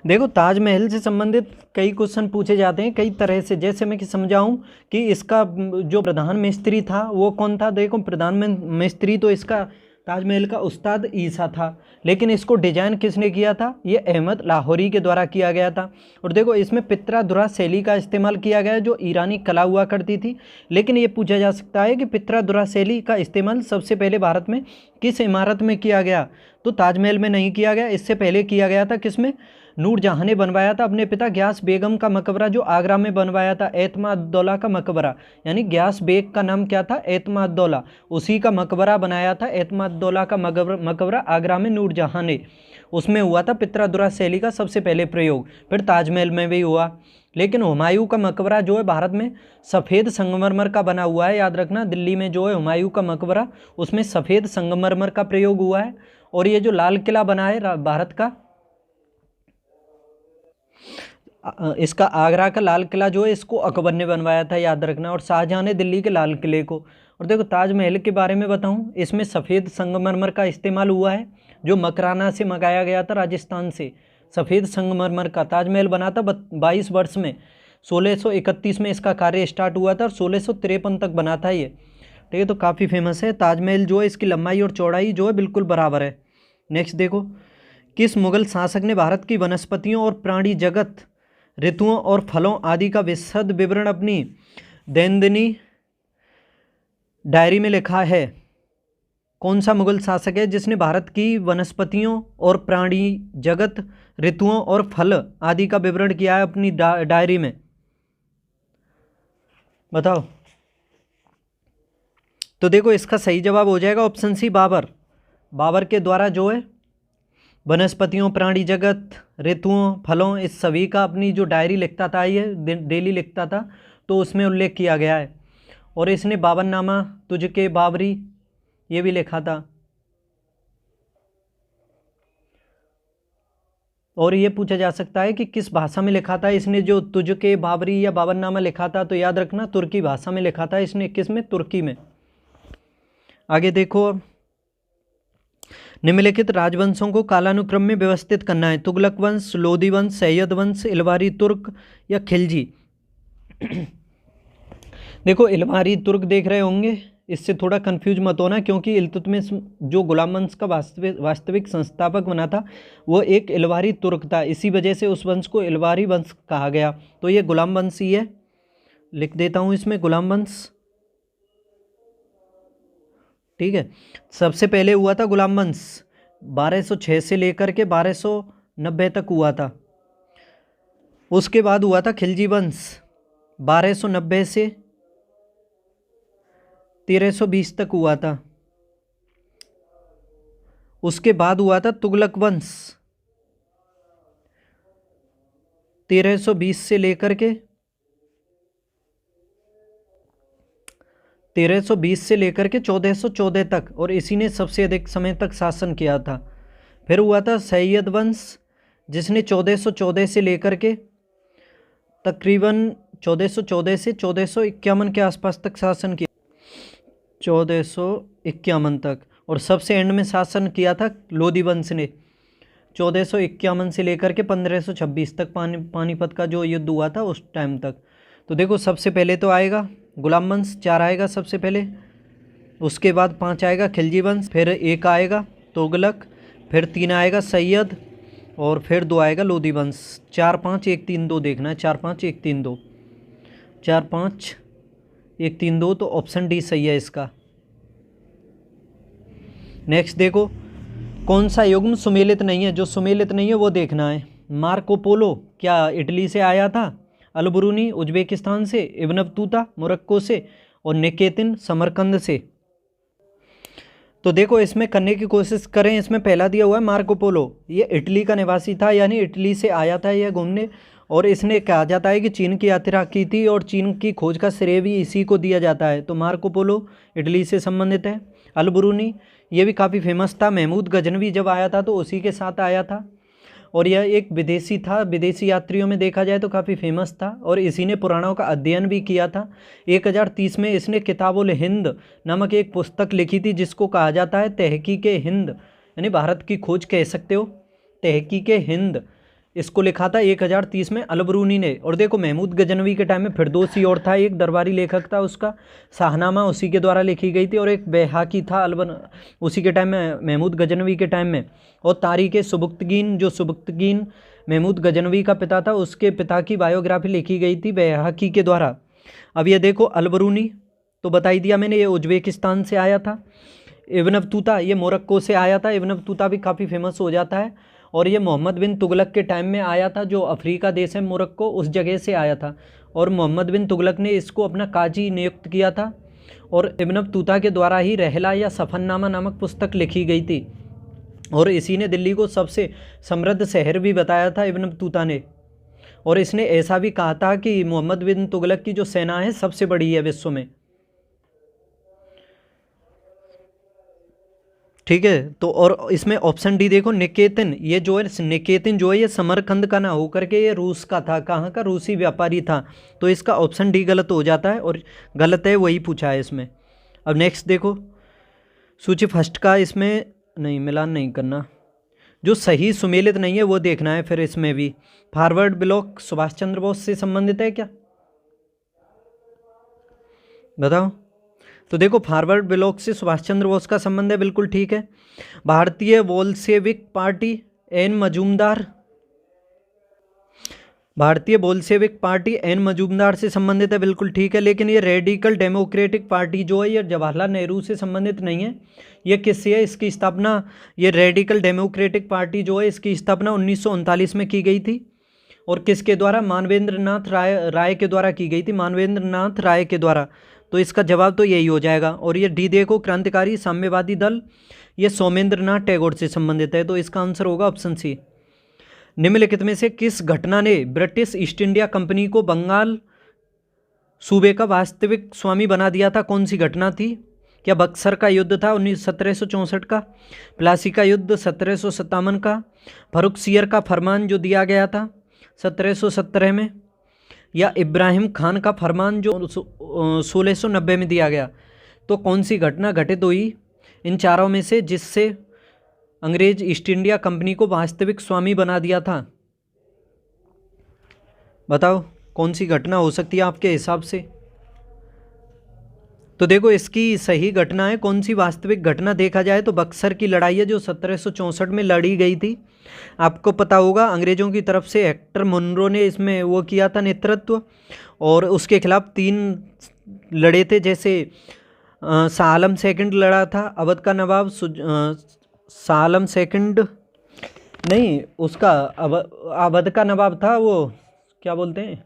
देखो, ताजमहल से संबंधित कई क्वेश्चन पूछे जाते हैं कई तरह से। जैसे मैं समझाऊं कि इसका जो प्रधान मिस्त्री था वो कौन था। देखो, प्रधान मिस्त्री तो इसका ताजमहल का उस्ताद ईसा था, लेकिन इसको डिजाइन किसने किया था? ये अहमद लाहौरी के द्वारा किया गया था। और देखो, इसमें पित्रा शैली का इस्तेमाल किया गया जो ईरानी कला हुआ करती थी। लेकिन ये पूछा जा सकता है कि पित्रा शैली का इस्तेमाल सबसे पहले भारत में किस इमारत में किया गया? तो ताजमहल में नहीं किया गया, इससे पहले किया गया था किसमें? नूरजहां ने बनवाया था अपने पिता ग्यास बेगम का मकबरा जो आगरा में बनवाया था, एतमाद-उद-दौला का मकबरा। यानी ग्यास बेग का नाम क्या था? एतमाद-उद-दौला। उसी का मकबरा बनाया था एतमाद-उद-दौला का मकबरा आगरा में नूरजहां ने। उसमें हुआ था पित्रा शैली का सबसे पहले प्रयोग। फिर ताजमहल में भी हुआ। लेकिन हुमायूं का मकबरा जो है भारत में सफ़ेद संगमरमर का बना हुआ है। याद रखना, दिल्ली में जो है हुमायूं का मकबरा उसमें सफ़ेद संगमरमर का प्रयोग हुआ है। और ये जो लाल किला बना है भारत का, इसका आगरा का लाल किला जो है इसको अकबर ने बनवाया था, याद रखना। और शाहजहां ने दिल्ली के लाल किले को। और देखो, ताजमहल के बारे में बताऊं, इसमें सफ़ेद संगमरमर का इस्तेमाल हुआ है जो मकराना से मंगाया गया था, राजस्थान से। सफ़ेद संगमरमर का ताजमहल बना था 22 वर्ष में। 1631 में इसका कार्य स्टार्ट हुआ था और 1653 तक बना था ये। ठीक है, तो काफ़ी फेमस है ताजमहल जो है। इसकी लंबाई और चौड़ाई जो है बिल्कुल बराबर है। नेक्स्ट देखो, किस मुगल शासक ने भारत की वनस्पतियों और प्राणी जगत, ऋतुओं और फलों आदि का विशद विवरण अपनी दैनंदिनी डायरी में लिखा है? कौन सा मुगल शासक है जिसने भारत की वनस्पतियों और प्राणी जगत, ऋतुओं और फल आदि का विवरण किया है अपनी डायरी में? बताओ। तो देखो, इसका सही जवाब हो जाएगा ऑप्शन सी, बाबर। बाबर के द्वारा जो है वनस्पतियों, प्राणी जगत, ऋतुओं, फलों, इस सभी का अपनी जो डायरी लिखता था, ये डेली लिखता था, तो उसमें उल्लेख किया गया है। और इसने बाबरनामा, तुझके बाबरी, ये भी लिखा था। और ये पूछा जा सकता है कि किस भाषा में लिखा था इसने जो तुझके बाबरी या बाबरनामा लिखा था? तो याद रखना, तुर्की भाषा में लिखा था इसने। किस में? तुर्की में। आगे देखो, निम्नलिखित राजवंशों को कालानुक्रम में व्यवस्थित करना है। तुगलक वंश, लोदी वंश, सैयद वंश, इलवारी तुर्क या खिलजी। देखो, इलवारी तुर्क देख रहे होंगे, इससे थोड़ा कंफ्यूज मत होना, क्योंकि इल्तुतमिश जो गुलाम वंश का वास्तविक संस्थापक बना था वो एक इलवारी तुर्क था। इसी वजह से उस वंश को इलवारी वंश कहा गया। तो ये गुलाम वंश ही है, लिख देता हूँ इसमें गुलाम वंश। ठीक है, सबसे पहले हुआ था गुलाम वंश, 1206 से लेकर के 1290 तक हुआ था। उसके बाद हुआ था खिलजी वंश, 1290 से 1320 तक हुआ था। उसके बाद हुआ था तुगलक वंश, 1320 से लेकर के 1414 तक, और इसी ने सबसे अधिक समय तक शासन किया था। फिर हुआ था सैयद वंश, जिसने 1414 से लेकर के तकरीबन 1414 से 1451 के आसपास तक शासन किया, 1451 तक। और सबसे एंड में शासन किया था लोधी वंश ने 1451 से लेकर के 1526 तक, पानीपत का जो युद्ध हुआ था उस टाइम तक। तो देखो सबसे पहले तो आएगा गुलाम वंश, 4 आएगा सबसे पहले, उसके बाद 5 आएगा खिलजी वंश, फिर 1 आएगा तुगलक, फिर 3 आएगा सैयद, और फिर 2 आएगा लोधी वंश। 4 5 1 3 2 देखना है, 4 5 1 3 2, 4 5 1 3 2, तो ऑप्शन डी सही है इसका। नेक्स्ट देखो कौन सा युग्म सुमेलित नहीं है, जो सुमेलित नहीं है वो देखना है। मार्को पोलो क्या इटली से आया था, अलबरूनी उज्बेकिस्तान से, इब्न बतूता मोरक्को से, और निकेतिन समरकंद से। तो देखो इसमें करने की कोशिश करें। इसमें पहला दिया हुआ है मार्को पोलो, ये इटली का निवासी था, यानी इटली से आया था यह घूमने, और इसने कहा जाता है कि चीन की यात्रा की थी और चीन की खोज का श्रेय भी इसी को दिया जाता है। तो मार्को पोलो इटली से संबंधित है। अलबरूनी ये भी काफ़ी फेमस था, महमूद गजनवी जब आया था तो उसी के साथ आया था, और यह एक विदेशी था, विदेशी यात्रियों में देखा जाए तो काफ़ी फेमस था, और इसी ने पुराणों का अध्ययन भी किया था। 1030 में इसने किताबुल हिंद नामक एक पुस्तक लिखी थी, जिसको कहा जाता है तहकीके हिंद, यानी भारत की खोज कह सकते हो, तहकीके हिंद, इसको लिखा था 1030 में अलबरूनी ने। और देखो महमूद गजनवी के टाइम में फिरदौसी और था, एक दरबारी लेखक था, उसका शाहनामा उसी के द्वारा लिखी गई थी, और एक बैहाकी था उसी के टाइम में, महमूद गजनवी के टाइम में। और तारीख सुबुक्तगीन, जो सुबुक्तगीन महमूद गजनवी का पिता था, उसके पिता की बायोग्राफी लिखी गई थी बैहाकी के द्वारा। अब ये देखो अलबरूनी तो बता ही दिया मैंने, ये उज्बेकिस्तान से आया था। इब्न बतूता ये मोरक्को से आया था, इब्न बतूता भी काफ़ी फेमस हो जाता है, और ये मोहम्मद बिन तुगलक के टाइम में आया था, जो अफ्रीका देश है मोरक्को, उस जगह से आया था, और मोहम्मद बिन तुगलक ने इसको अपना काजी नियुक्त किया था, और इब्न बतूता के द्वारा ही रहला या सफ़रनामा नामक पुस्तक लिखी गई थी, और इसी ने दिल्ली को सबसे समृद्ध शहर भी बताया था इब्न बतूता ने। और इसने ऐसा भी कहा था कि मोहम्मद बिन तुगलक की जो सेना है सबसे बड़ी है विश्व में। ठीक है, तो और इसमें ऑप्शन डी देखो निकेतिन, ये जो है निकेतिन जो है ये समरकंद का ना होकर के ये रूस का था, कहाँ का, रूसी व्यापारी था। तो इसका ऑप्शन डी गलत हो जाता है, और गलत है वही पूछा है इसमें। अब नेक्स्ट देखो सूची फर्स्ट का, इसमें नहीं मिलान नहीं करना, जो सही सुमेलित नहीं है वो देखना है। फिर इसमें भी फॉरवर्ड ब्लॉक सुभाष चंद्र बोस से संबंधित है क्या, बताओ। तो देखो फॉरवर्ड ब्लॉक से सुभाष चंद्र बोस का संबंध है, बिल्कुल ठीक है। भारतीय बोल्शेविक पार्टी एन मजूमदार, भारतीय बोल्शेविक पार्टी एन मजूमदार से संबंधित है, बिल्कुल ठीक है। लेकिन ये रेडिकल डेमोक्रेटिक पार्टी जो है ये जवाहरलाल नेहरू से संबंधित नहीं है। ये किससे है, इसकी स्थापना, ये रेडिकल डेमोक्रेटिक पार्टी जो है इसकी स्थापना 1939 में की गई थी, और किसके द्वारा, मानवेंद्र नाथ राय के द्वारा की गई थी, मानवेंद्र नाथ राय के द्वारा। तो इसका जवाब तो यही हो जाएगा। और ये डी देखो क्रांतिकारी साम्यवादी दल, ये सोमेंद्र नाथ टैगोर से संबंधित है, तो इसका आंसर होगा ऑप्शन सी। निम्नलिखित में से किस घटना ने ब्रिटिश ईस्ट इंडिया कंपनी को बंगाल सूबे का वास्तविक स्वामी बना दिया था, कौन सी घटना थी? क्या बक्सर का युद्ध था 1764 का, प्लासी का युद्ध 1757 का, फर्रुखसियर का फरमान जो दिया गया था 1717 में, या इब्राहिम खान का फरमान जो 1690 में दिया गया? तो कौन सी घटना घटित हुई इन चारों में से जिससे अंग्रेज ईस्ट इंडिया कंपनी को वास्तविक स्वामी बना दिया था? बताओ कौन सी घटना हो सकती है आपके हिसाब से? तो देखो इसकी सही घटना है, कौन सी वास्तविक घटना देखा जाए तो बक्सर की लड़ाई है जो 1764 में लड़ी गई थी। आपको पता होगा अंग्रेज़ों की तरफ से हेक्टर मुनरो ने इसमें वो किया था नेतृत्व, और उसके खिलाफ 3 लड़े थे, जैसे शाह आलम सेकंड लड़ा था, अवध का नवाब शाह आलम सेकंड नहीं, उसका अवध का नवाब था, वो क्या बोलते हैं,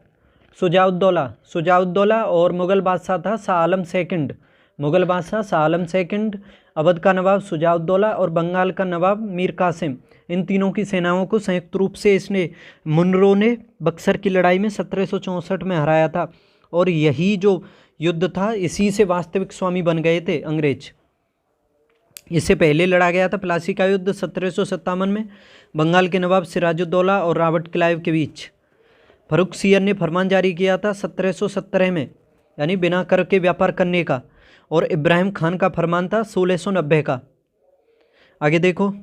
शुजाउद्दौला, और मुग़ल बादशाह था शाह आलम सेकंड, मुग़ल बादशाह शाह आलम सेकंड, अवध का नवाब शुजाउद्दौला, और बंगाल का नवाब मीर कासिम। इन तीनों की सेनाओं को संयुक्त रूप से इसने मुनरो ने बक्सर की लड़ाई में 1764 में हराया था, और यही जो युद्ध था इसी से वास्तविक स्वामी बन गए थे अंग्रेज। इससे पहले लड़ा गया था प्लासी का युद्ध 1757 में बंगाल के नवाब सिराजुद्दौला और रॉबर्ट क्लाइव के बीच। फर्रुखसियर ने फरमान जारी किया था 1717 में, यानी बिना कर के व्यापार करने का, और इब्राहिम खान का फरमान था 1690 का। आगे देखो,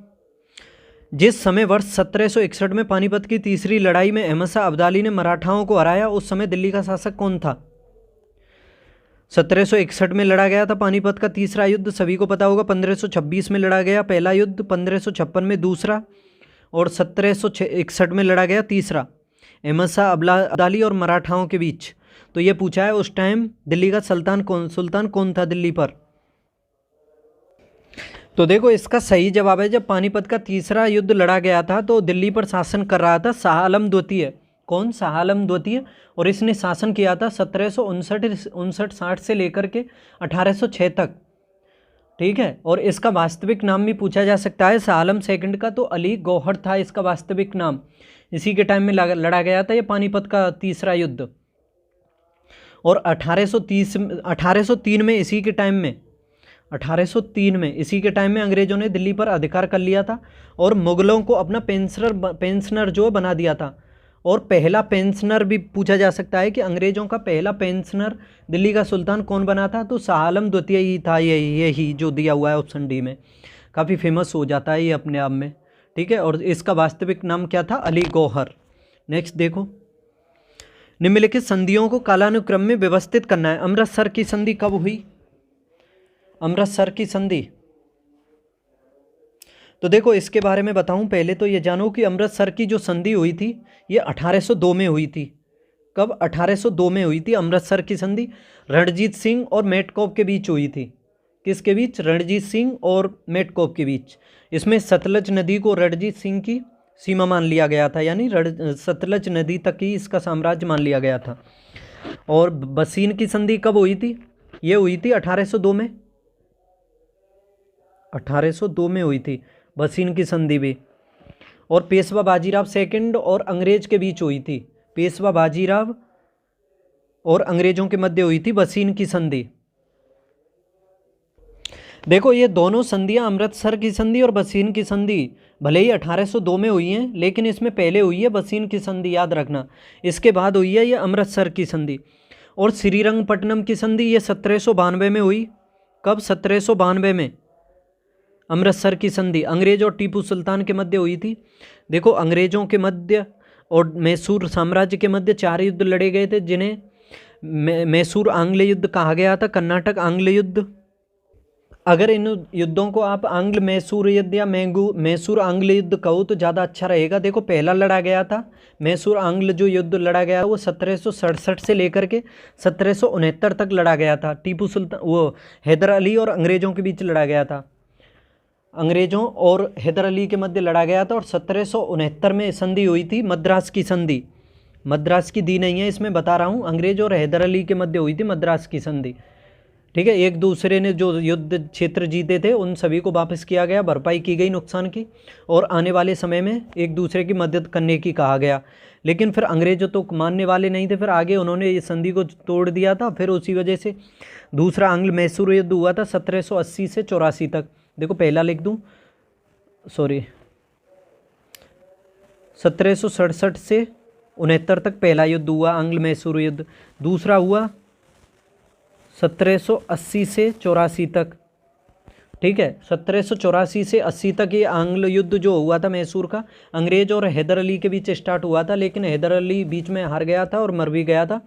जिस समय वर्ष 1761 में पानीपत की तीसरी लड़ाई में अहमद शाह अब्दाली ने मराठाओं को हराया, उस समय दिल्ली का शासक कौन था? 1761 में लड़ा गया था पानीपत का तीसरा युद्ध, सभी को पता होगा। 1526 में लड़ा गया पहला युद्ध, 1556 में दूसरा, और 1761 में लड़ा गया तीसरा, अहमद शाह अब्दाली और मराठाओं के बीच। तो ये पूछा है उस टाइम दिल्ली का सुल्तान कौन था दिल्ली पर? तो देखो इसका सही जवाब है, जब पानीपत का तीसरा युद्ध लड़ा गया था तो दिल्ली पर शासन कर रहा था शाह आलम द्वितीय। कौन? शाह आलम द्वितीय। और इसने शासन किया था 1759-60 से लेकर के 1806 तक। ठीक है, और इसका वास्तविक नाम भी पूछा जा सकता है शाह आलम सेकंड का, तो अली गौहर था इसका वास्तविक नाम। इसी के टाइम में लड़ा गया था ये पानीपत का तीसरा युद्ध। और 1803 में इसी के टाइम में 1803 में इसी के टाइम में अंग्रेज़ों ने दिल्ली पर अधिकार कर लिया था और मुग़लों को अपना पेंशनर जो बना दिया था। और पहला पेंशनर भी पूछा जा सकता है कि अंग्रेज़ों का पहला पेंशनर दिल्ली का सुल्तान कौन बना था? तो शाह आलम द्वितीय ही था। यही जो दिया हुआ है ऑप्शन डी में, काफ़ी फेमस हो जाता है ये अपने आप में। ठीक है, और इसका वास्तविक नाम क्या था? अली गौहर। नेक्स्ट देखो, निम्नलिखित संधियों को कालानुक्रम में व्यवस्थित करना है। अमृतसर की संधि कब हुई? अमृतसर की संधि, तो देखो इसके बारे में बताऊं, पहले तो ये जानो कि अमृतसर की जो संधि हुई थी ये 1802 में हुई थी। कब? 1802 में हुई थी अमृतसर की संधि। रणजीत सिंह और मेटकॉप के बीच हुई थी। किसके बीच? रणजीत सिंह और मेटकॉप के बीच। इसमें सतलज नदी को रणजीत सिंह की सीमा मान लिया गया था, यानी सतलज नदी तक ही इसका साम्राज्य मान लिया गया था। और बसीन की संधि कब हुई थी? ये हुई थी 1802 में। 1802 में हुई थी बसीन की संधि भी। और पेशवा बाजीराव सेकंड और अंग्रेज के बीच हुई थी। पेशवा बाजीराव और अंग्रेजों के मध्य हुई थी बसीन की संधि। देखो ये दोनों संधियां, अमृतसर की संधि और बसीन की संधि, भले ही 1802 में हुई हैं, लेकिन इसमें पहले हुई है बसीन की संधि, याद रखना। इसके बाद हुई है ये अमृतसर की संधि। और श्रीरंगपट्टनम की संधि ये 1792 में हुई। कब? 1792 में अमृतसर की संधि अंग्रेज और टीपू सुल्तान के मध्य हुई थी। देखो अंग्रेजों के मध्य और मैसूर साम्राज्य के मध्य 4 युद्ध लड़े गए थे, जिन्हें मैसूर आंग्ल युद्ध कहा गया था, कर्नाटक आंग्ल युद्ध। अगर इन युद्धों को आप आंग्ल मैसूर युद्ध या मैसूर आंग्ल युद्ध कहो तो ज़्यादा अच्छा रहेगा। देखो पहला लड़ा गया था मैसूर आंग्ल जो युद्ध लड़ा गया वो 1767 से लेकर के 1769 तक लड़ा गया था। टीपू सुल्तान वो हैदर अली और अंग्रेज़ों के बीच लड़ा गया था। अंग्रेज़ों और हैदर अली के मध्य लड़ा गया था। और 1769 में संधि हुई थी मद्रास की संधि। मद्रास की दी नहीं है इसमें, बता रहा हूँ। अंग्रेज और हैदर अली के मध्य हुई थी मद्रास की संधि। ठीक है, एक दूसरे ने जो युद्ध क्षेत्र जीते थे उन सभी को वापस किया गया, भरपाई की गई नुकसान की, और आने वाले समय में एक दूसरे की मदद करने की कहा गया। लेकिन फिर अंग्रेज तो मानने वाले नहीं थे, फिर आगे उन्होंने इस संधि को तोड़ दिया था। फिर उसी वजह से दूसरा आंग्ल मैसूर युद्ध हुआ था 1780 से 84 तक। देखो पहला लिख दूँ, सॉरी 1767 से 69 तक पहला युद्ध हुआ आंग्ल मैसूर युद्ध। दूसरा हुआ 1780 से 84 तक। ठीक है, 1784 से 80 तक ये आंग्ल युद्ध जो हुआ था मैसूर का, अंग्रेज और हैदर अली के बीच स्टार्ट हुआ था। लेकिन हैदर अली बीच में हार गया था और मर भी गया था,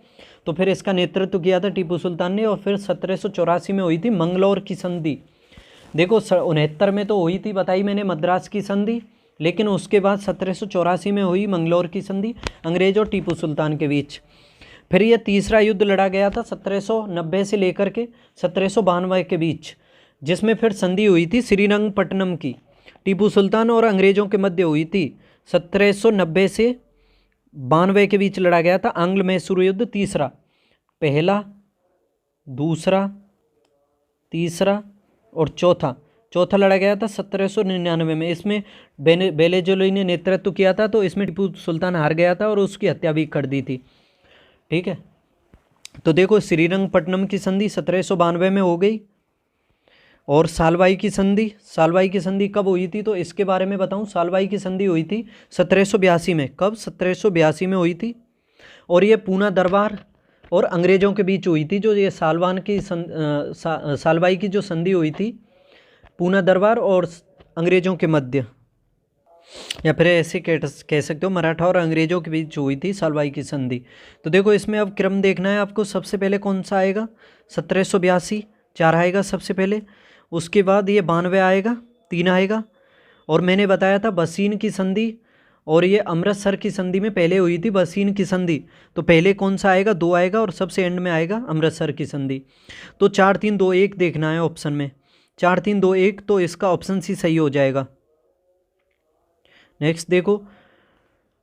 तो फिर इसका नेतृत्व किया था टीपू सुल्तान ने। और फिर 1784 में हुई थी मंगलौर की संधि। देखो 69 में तो हुई थी, बताई मैंने, मद्रास की संधि, लेकिन उसके बाद 1784 में हुई मंगलौर की संधि अंग्रेज और टीपू सुल्तान के बीच। फिर यह तीसरा युद्ध लड़ा गया था 1790 से लेकर के 1792 के बीच, जिसमें फिर संधि हुई थी श्रीरंगपट्टनम की। टीपू सुल्तान और अंग्रेज़ों के मध्य हुई थी। 1790 से 92 के बीच लड़ा गया था आंग्ल मैसूर युद्ध तीसरा। पहला, दूसरा, तीसरा और चौथा लड़ा गया था 1799 में। इसमें बेलेजोली ने नेतृत्व किया था, तो इसमें टीपू सुल्तान हार गया था और उसकी हत्या भी कर दी थी। ठीक है, तो देखो श्रीरंगपट्टनम की संधि 1792 में हो गई। और सालवाई की संधि, सालवाई की संधि कब हुई थी तो इसके बारे में बताऊं। सालवाई की संधि हुई थी 1782 में। कब? 1782 में हुई थी। और ये पूना दरबार और अंग्रेज़ों के बीच हुई थी। जो ये सालवाई की जो संधि हुई थी पूना दरबार और अंग्रेज़ों के मध्य, या फिर ऐसे कह सकते हो मराठा और अंग्रेज़ों के बीच हुई थी सालवाई की संधि। तो देखो इसमें अब क्रम देखना है आपको। सबसे पहले कौन सा आएगा? 1782 4 आएगा सबसे पहले। उसके बाद ये 92 आएगा 3 आएगा। और मैंने बताया था बसीन की संधि और ये अमृतसर की संधि में पहले हुई थी बसीन की संधि। तो पहले कौन सा आएगा? 2 आएगा और सबसे एंड में आएगा अमृतसर की संधि। तो 4 3 2 1 देखना है ऑप्शन में। 4 3 2 1 तो इसका ऑप्शन सी सही हो जाएगा। नेक्स्ट देखो,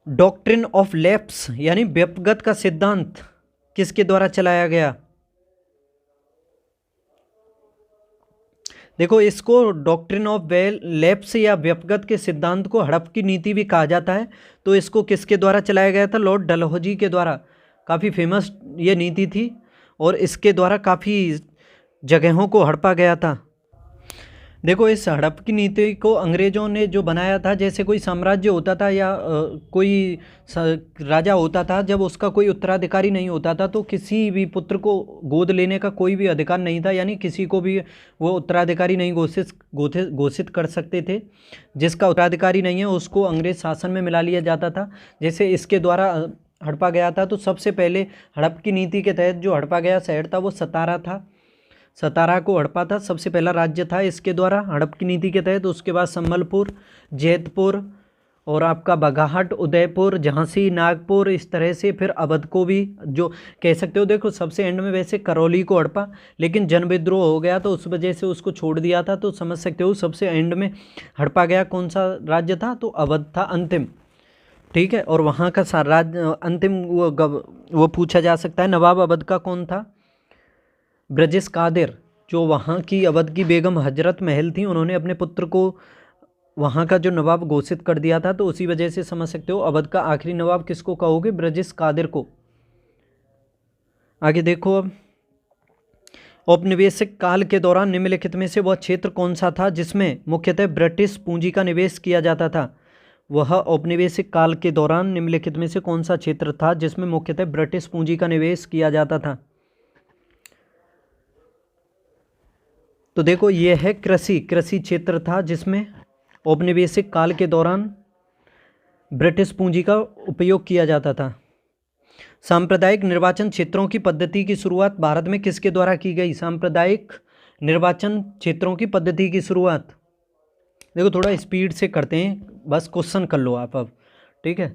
डॉक्ट्रिन ऑफ लैप्स यानी व्यपगत का सिद्धांत किसके द्वारा चलाया गया? देखो इसको डॉक्ट्रिन ऑफ लैप्स या व्यपगत के सिद्धांत को हड़प की नीति भी कहा जाता है। तो इसको किसके द्वारा चलाया गया था? लॉर्ड डलहौजी के द्वारा। काफ़ी फेमस ये नीति थी और इसके द्वारा काफ़ी जगहों को हड़पा गया था। देखो इस हड़प की नीति को अंग्रेज़ों ने जो बनाया था, जैसे कोई साम्राज्य होता था या कोई राजा होता था, जब उसका कोई उत्तराधिकारी नहीं होता था तो किसी भी पुत्र को गोद लेने का कोई भी अधिकार नहीं था, यानी किसी को भी वो उत्तराधिकारी नहीं घोषित कर सकते थे। जिसका उत्तराधिकारी नहीं है उसको अंग्रेज़ शासन में मिला लिया जाता था। जैसे इसके द्वारा हड़पा गया था। तो सबसे पहले हड़प की नीति के तहत जो हड़पा गया शहर था वो सतारा था। सतारा को हड़पा था, सबसे पहला राज्य था इसके द्वारा हड़प की नीति के तहत। उसके बाद संबलपुर, जैतपुर और आपका बघाट, उदयपुर, झांसी, नागपुर, इस तरह से फिर अवध को भी जो कह सकते हो। देखो सबसे एंड में वैसे करौली को हड़पा, लेकिन जन विद्रोह हो गया तो उस वजह से उसको छोड़ दिया था। तो समझ सकते हो सबसे एंड में हड़पा गया कौन सा राज्य था? तो अवध था अंतिम। ठीक है, और वहाँ का राज्य अंतिम वो पूछा जा सकता है नवाब अवध का कौन था? ब्रजेश कादिर। जो वहाँ की अवध की बेगम हजरत महल थी, उन्होंने अपने पुत्र को वहाँ का जो नवाब घोषित कर दिया था। तो उसी वजह से समझ सकते हो अवध का आखिरी नवाब किसको कहोगे? ब्रजेश कादिर को। आगे देखो, अब औपनिवेशिक काल के दौरान निम्नलिखित में से वह क्षेत्र कौन सा था जिसमें मुख्यतः ब्रिटिश पूंजी का निवेश किया जाता था? वह औपनिवेशिक काल के दौरान निम्नलिखित में से कौन सा क्षेत्र था जिसमें मुख्यतः ब्रिटिश पूंजी का निवेश किया जाता था? तो देखो ये है कृषि क्षेत्र था जिसमें औपनिवेशिक काल के दौरान ब्रिटिश पूंजी का उपयोग किया जाता था। सांप्रदायिक निर्वाचन क्षेत्रों की पद्धति की शुरुआत भारत में किसके द्वारा की गई? सांप्रदायिक निर्वाचन क्षेत्रों की पद्धति की शुरुआत, देखो थोड़ा स्पीड से करते हैं, बस क्वेश्चन कर लो आप अब। ठीक है,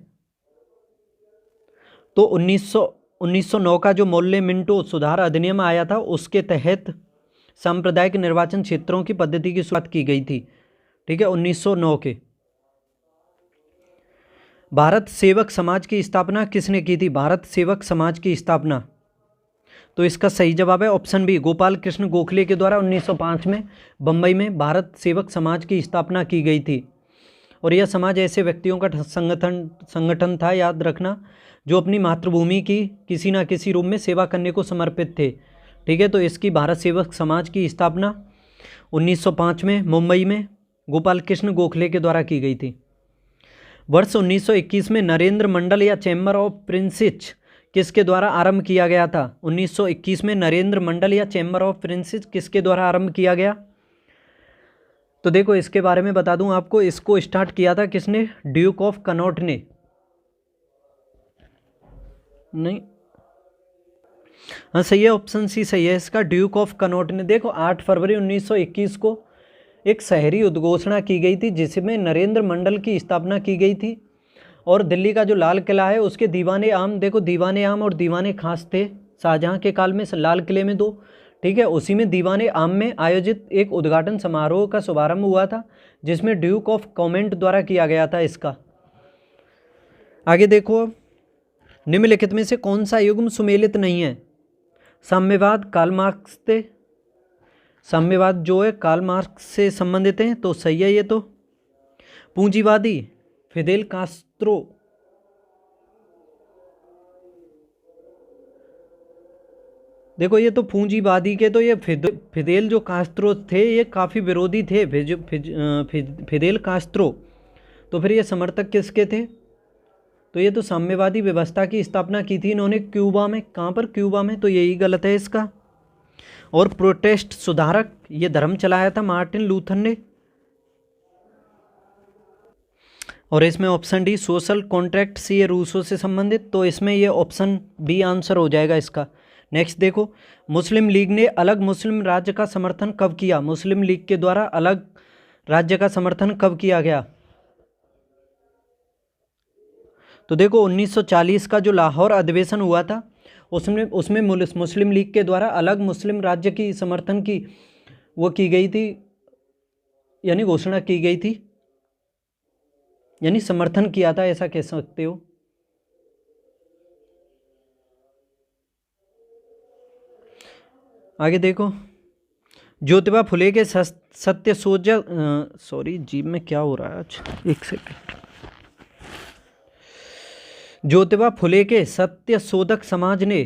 तो 1909 का जो मोर्ले मिंटो सुधार अधिनियम आया था उसके तहत सांप्रदायिक निर्वाचन क्षेत्रों की पद्धति की शुरुआत की गई थी। ठीक है, 1909 के। भारत सेवक समाज की स्थापना किसने की थी? भारत सेवक समाज की स्थापना, तो इसका सही जवाब है ऑप्शन बी, गोपाल कृष्ण गोखले के द्वारा 1905 में बम्बई में भारत सेवक समाज की स्थापना की गई थी। और यह समाज ऐसे व्यक्तियों का संगठन था, याद रखना, जो अपनी मातृभूमि की किसी न किसी रूप में सेवा करने को समर्पित थे। ठीक है, तो इसकी भारत सेवक समाज की स्थापना 1905 में मुंबई में गोपाल कृष्ण गोखले के द्वारा की गई थी। वर्ष 1921 में नरेंद्र मंडल या चैम्बर ऑफ प्रिंसेस किसके द्वारा आरंभ किया गया था? 1921 में नरेंद्र मंडल या चैम्बर ऑफ प्रिंसेस किसके द्वारा आरंभ किया गया? तो देखो इसके बारे में बता दूं आपको, इसको स्टार्ट किया था किसने? ड्यूक ऑफ कनॉट ने। नहीं, हाँ सही है, ऑप्शन सी सही है इसका, ड्यूक ऑफ कनॉट ने। देखो 8 फरवरी 1921 को एक शहरी उद्घोषणा की गई थी जिसमें नरेंद्र मंडल की स्थापना की गई थी। और दिल्ली का जो लाल किला है उसके दीवाने आम, देखो दीवाने आम और दीवाने खास थे शाहजहां के काल में लाल किले में 2। ठीक है, उसी में दीवाने आम में आयोजित एक उद्घाटन समारोह का शुभारंभ हुआ था जिसमें ड्यूक ऑफ कॉमेंट द्वारा किया गया था इसका। आगे देखो, निम्नलिखित में से कौन सा युग्म सुमेलित नहीं है? साम्यवाद कार्ल मार्क्स थे, साम्यवाद जो है कार्ल मार्क्स से संबंधित है, तो सही है ये। तो पूंजीवादी फिदेल कास्त्रो, देखो ये तो पूंजीवादी के तो ये फिदेल जो कास्त्रो थे ये काफ़ी विरोधी थे, फिदेल कास्त्रो। तो फिर ये समर्थक किसके थे? तो ये तो साम्यवादी व्यवस्था की स्थापना की थी इन्होंने क्यूबा में। कहाँ पर? क्यूबा में। तो यही गलत है इसका। और प्रोटेस्ट सुधारक, ये धर्म चलाया था मार्टिन लूथर ने। और इसमें ऑप्शन डी सोशल कॉन्ट्रैक्ट, ये रूसो से संबंधित। तो इसमें ये ऑप्शन बी आंसर हो जाएगा इसका। नेक्स्ट देखो, मुस्लिम लीग ने अलग मुस्लिम राज्य का समर्थन कब किया? मुस्लिम लीग के द्वारा अलग राज्य का समर्थन कब किया गया? तो देखो 1940 का जो लाहौर अधिवेशन हुआ था उसमें मुस्लिम लीग के द्वारा अलग मुस्लिम राज्य की समर्थन की वो की गई थी, यानी घोषणा की गई थी, यानी समर्थन किया था, ऐसा कह सकते हो। आगे देखो, ज्योतिबा फुले के सत्यशोधक, सॉरी जीभ में क्या हो रहा है आज, एक सेकंड। ज्योतिबा फुले के सत्यशोधक समाज ने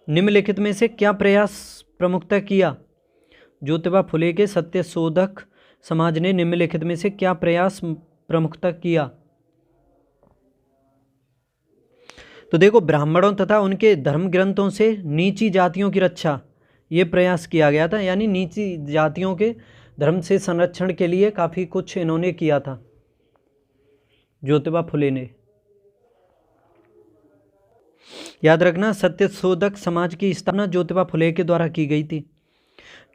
निम्नलिखित में से क्या प्रयास प्रमुखता किया? ज्योतिबा फुले के सत्यशोधक समाज ने निम्नलिखित में से क्या प्रयास प्रमुखता किया? तो देखो, ब्राह्मणों तथा उनके धर्म ग्रंथों से नीची जातियों की रक्षा, ये प्रयास किया गया था, यानी नीची जातियों के धर्म से संरक्षण के लिए काफ़ी कुछ इन्होंने किया था ज्योतिबा फुले ने। याद रखना, सत्यशोधक समाज की स्थापना ज्योतिबा फुले के द्वारा की गई थी।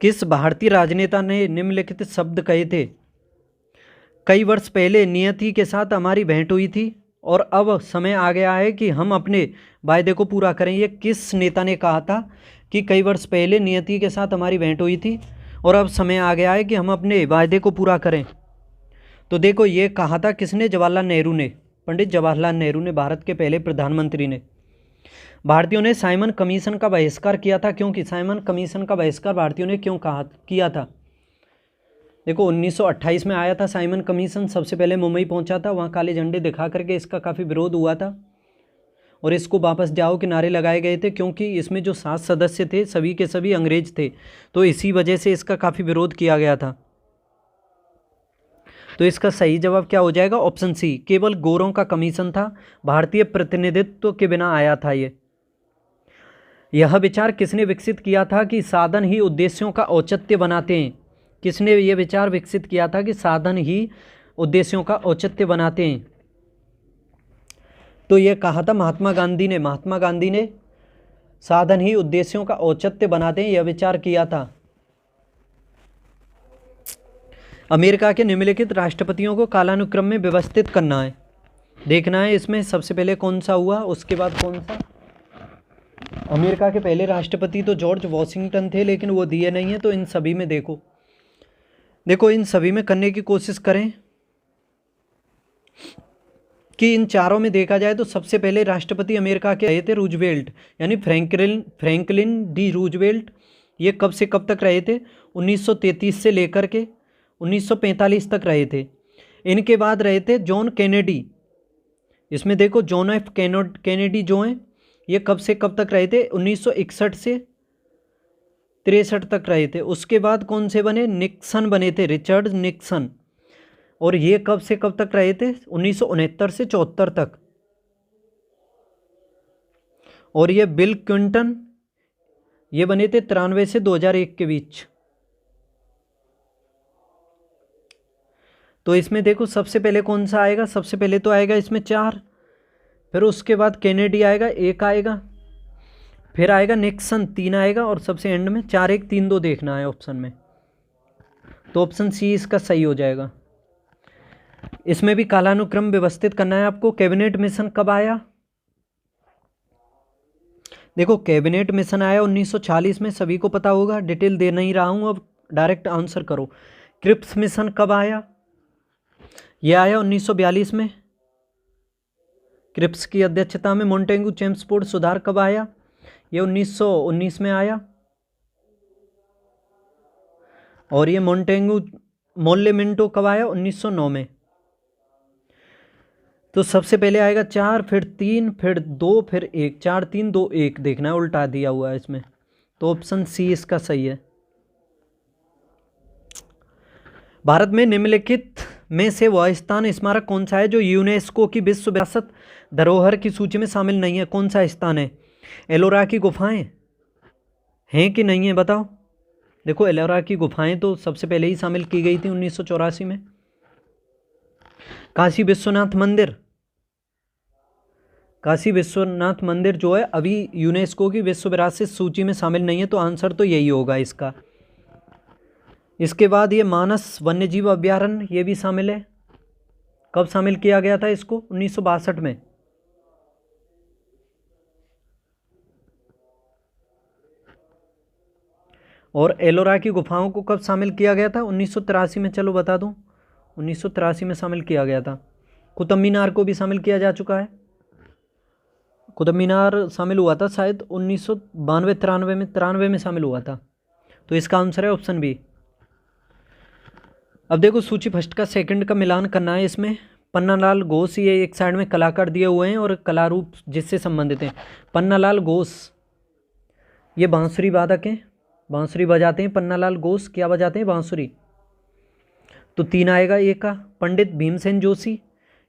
किस भारतीय राजनेता ने निम्नलिखित शब्द कहे थे? कई वर्ष पहले नियति के साथ हमारी भेंट हुई थी और अब समय आ गया है कि हम अपने वायदे को पूरा करें। ये किस नेता ने कहा था कि कई वर्ष पहले नियति के साथ हमारी भेंट हुई थी और अब समय आ गया है कि हम अपने वायदे को पूरा करें? तो देखो, ये कहा था किसने? जवाहरलाल नेहरू ने, पंडित जवाहरलाल नेहरू ने, भारत के पहले प्रधानमंत्री ने। भारतीयों ने साइमन कमीशन का बहिष्कार किया था, क्योंकि साइमन कमीशन का बहिष्कार भारतीयों ने क्यों किया था? देखो 1928 में आया था साइमन कमीशन, सबसे पहले मुंबई पहुंचा था, वहाँ काले झंडे दिखा करके इसका काफ़ी विरोध हुआ था और इसको वापस जाओ के नारे लगाए गए थे, क्योंकि इसमें जो 7 सदस्य थे सभी के सभी अंग्रेज थे, तो इसी वजह से इसका काफ़ी विरोध किया गया था। तो इसका सही जवाब क्या हो जाएगा? ऑप्शन सी, केवल गोरों का कमीशन था, भारतीय प्रतिनिधित्व के बिना आया था ये। यह विचार किसने विकसित किया था कि साधन ही उद्देश्यों का औचित्य बनाते हैं? किसने यह विचार विकसित किया था कि साधन ही उद्देश्यों का औचित्य बनाते हैं? तो यह कहा था महात्मा गांधी ने। महात्मा गांधी ने साधन ही उद्देश्यों का औचित्य बनाते हैं, यह विचार किया था। अमेरिका के निम्नलिखित राष्ट्रपतियों को कालानुक्रम में व्यवस्थित करना है, देखना है इसमें सबसे पहले कौन सा हुआ, उसके बाद कौन सा। अमेरिका के पहले राष्ट्रपति तो जॉर्ज वॉशिंगटन थे, लेकिन वो दिए नहीं है, तो इन सभी में देखो इन सभी में करने की कोशिश करें कि इन चारों में देखा जाए तो सबसे पहले राष्ट्रपति अमेरिका के रहे थे रूजवेल्ट, यानी फ्रैंकलिन डी रूजवेल्ट। ये कब से कब तक रहे थे? 1933 से लेकर के 1945 तक रहे थे। इनके बाद रहे थे जॉन कैनेडी। इसमें देखो जॉन एफ कैनेडी जो हैं, ये कब से कब तक रहे थे? 1961 से 63 तक रहे थे। उसके बाद कौन से बने? निक्सन बने थे, रिचर्ड निक्सन। और ये कब से कब तक रहे थे? 1969 से 74 तक। और ये बिल क्लिंटन, ये बने थे 93 से 2001 के बीच। तो इसमें देखो सबसे पहले कौन सा आएगा? सबसे पहले तो आएगा इसमें 4, फिर उसके बाद कैनेडी आएगा 1 आएगा, फिर आएगा निक्सन 3 आएगा, और सबसे एंड में 4 1 3 2 देखना है ऑप्शन में। तो ऑप्शन सी इसका सही हो जाएगा। इसमें भी कालानुक्रम व्यवस्थित करना है आपको। कैबिनेट मिशन कब आया? देखो कैबिनेट मिशन आया 1940 में, सभी को पता होगा, डिटेल दे नहीं रहा हूं, अब डायरेक्ट आंसर करो। क्रिप्स मिशन कब आया? यह आया 1942 में, क्रिप्स की अध्यक्षता में। मोंटेगू चेम्सफोर्ड सुधार कब आया? ये 1919 में आया। और ये मोल्लेमिंटो कब आया? 1909 में। तो सबसे पहले आएगा 4, फिर 3, फिर 2, फिर 1, 4 3 2 1 देखना है, उल्टा दिया हुआ है इसमें। तो ऑप्शन सी इसका सही है। भारत में निम्नलिखित में से वह स्थान स्मारक कौन सा है जो यूनेस्को की विश्व विरासत धरोहर की सूची में शामिल नहीं है? कौन सा स्थान है? एलोरा की गुफाएं हैं कि नहीं है, बताओ। देखो एलोरा की गुफाएं तो सबसे पहले ही शामिल की गई थी 1984 में। काशी विश्वनाथ मंदिर, काशी विश्वनाथ मंदिर जो है अभी यूनेस्को की विश्व विरासत सूची में शामिल नहीं है, तो आंसर तो यही होगा इसका। इसके बाद ये मानस वन्यजीव अभ्यारण्य, ये भी शामिल है। कब शामिल किया गया था इसको? 1962 में। और एलोरा की गुफाओं को कब शामिल किया गया था? 1983 में। चलो बता दूं, 1983 में शामिल किया गया था। कुतुब मीनार को भी शामिल किया जा चुका है। कुतुब मीनार शामिल हुआ था शायद 1992-93 में शामिल हुआ था। तो इसका आंसर है ऑप्शन बी। अब देखो सूची फर्स्ट का सेकंड का मिलान करना है इसमें। पन्नालाल घोष, ये एक साइड में कलाकार दिए हुए हैं और कलारूप जिससे संबंधित हैं। पन्नालाल घोष ये बांसुरी वादक हैं, बांसुरी बजाते हैं। पन्नालाल घोष क्या बजाते हैं? बांसुरी। तो 3 आएगा ए का। पंडित भीमसेन जोशी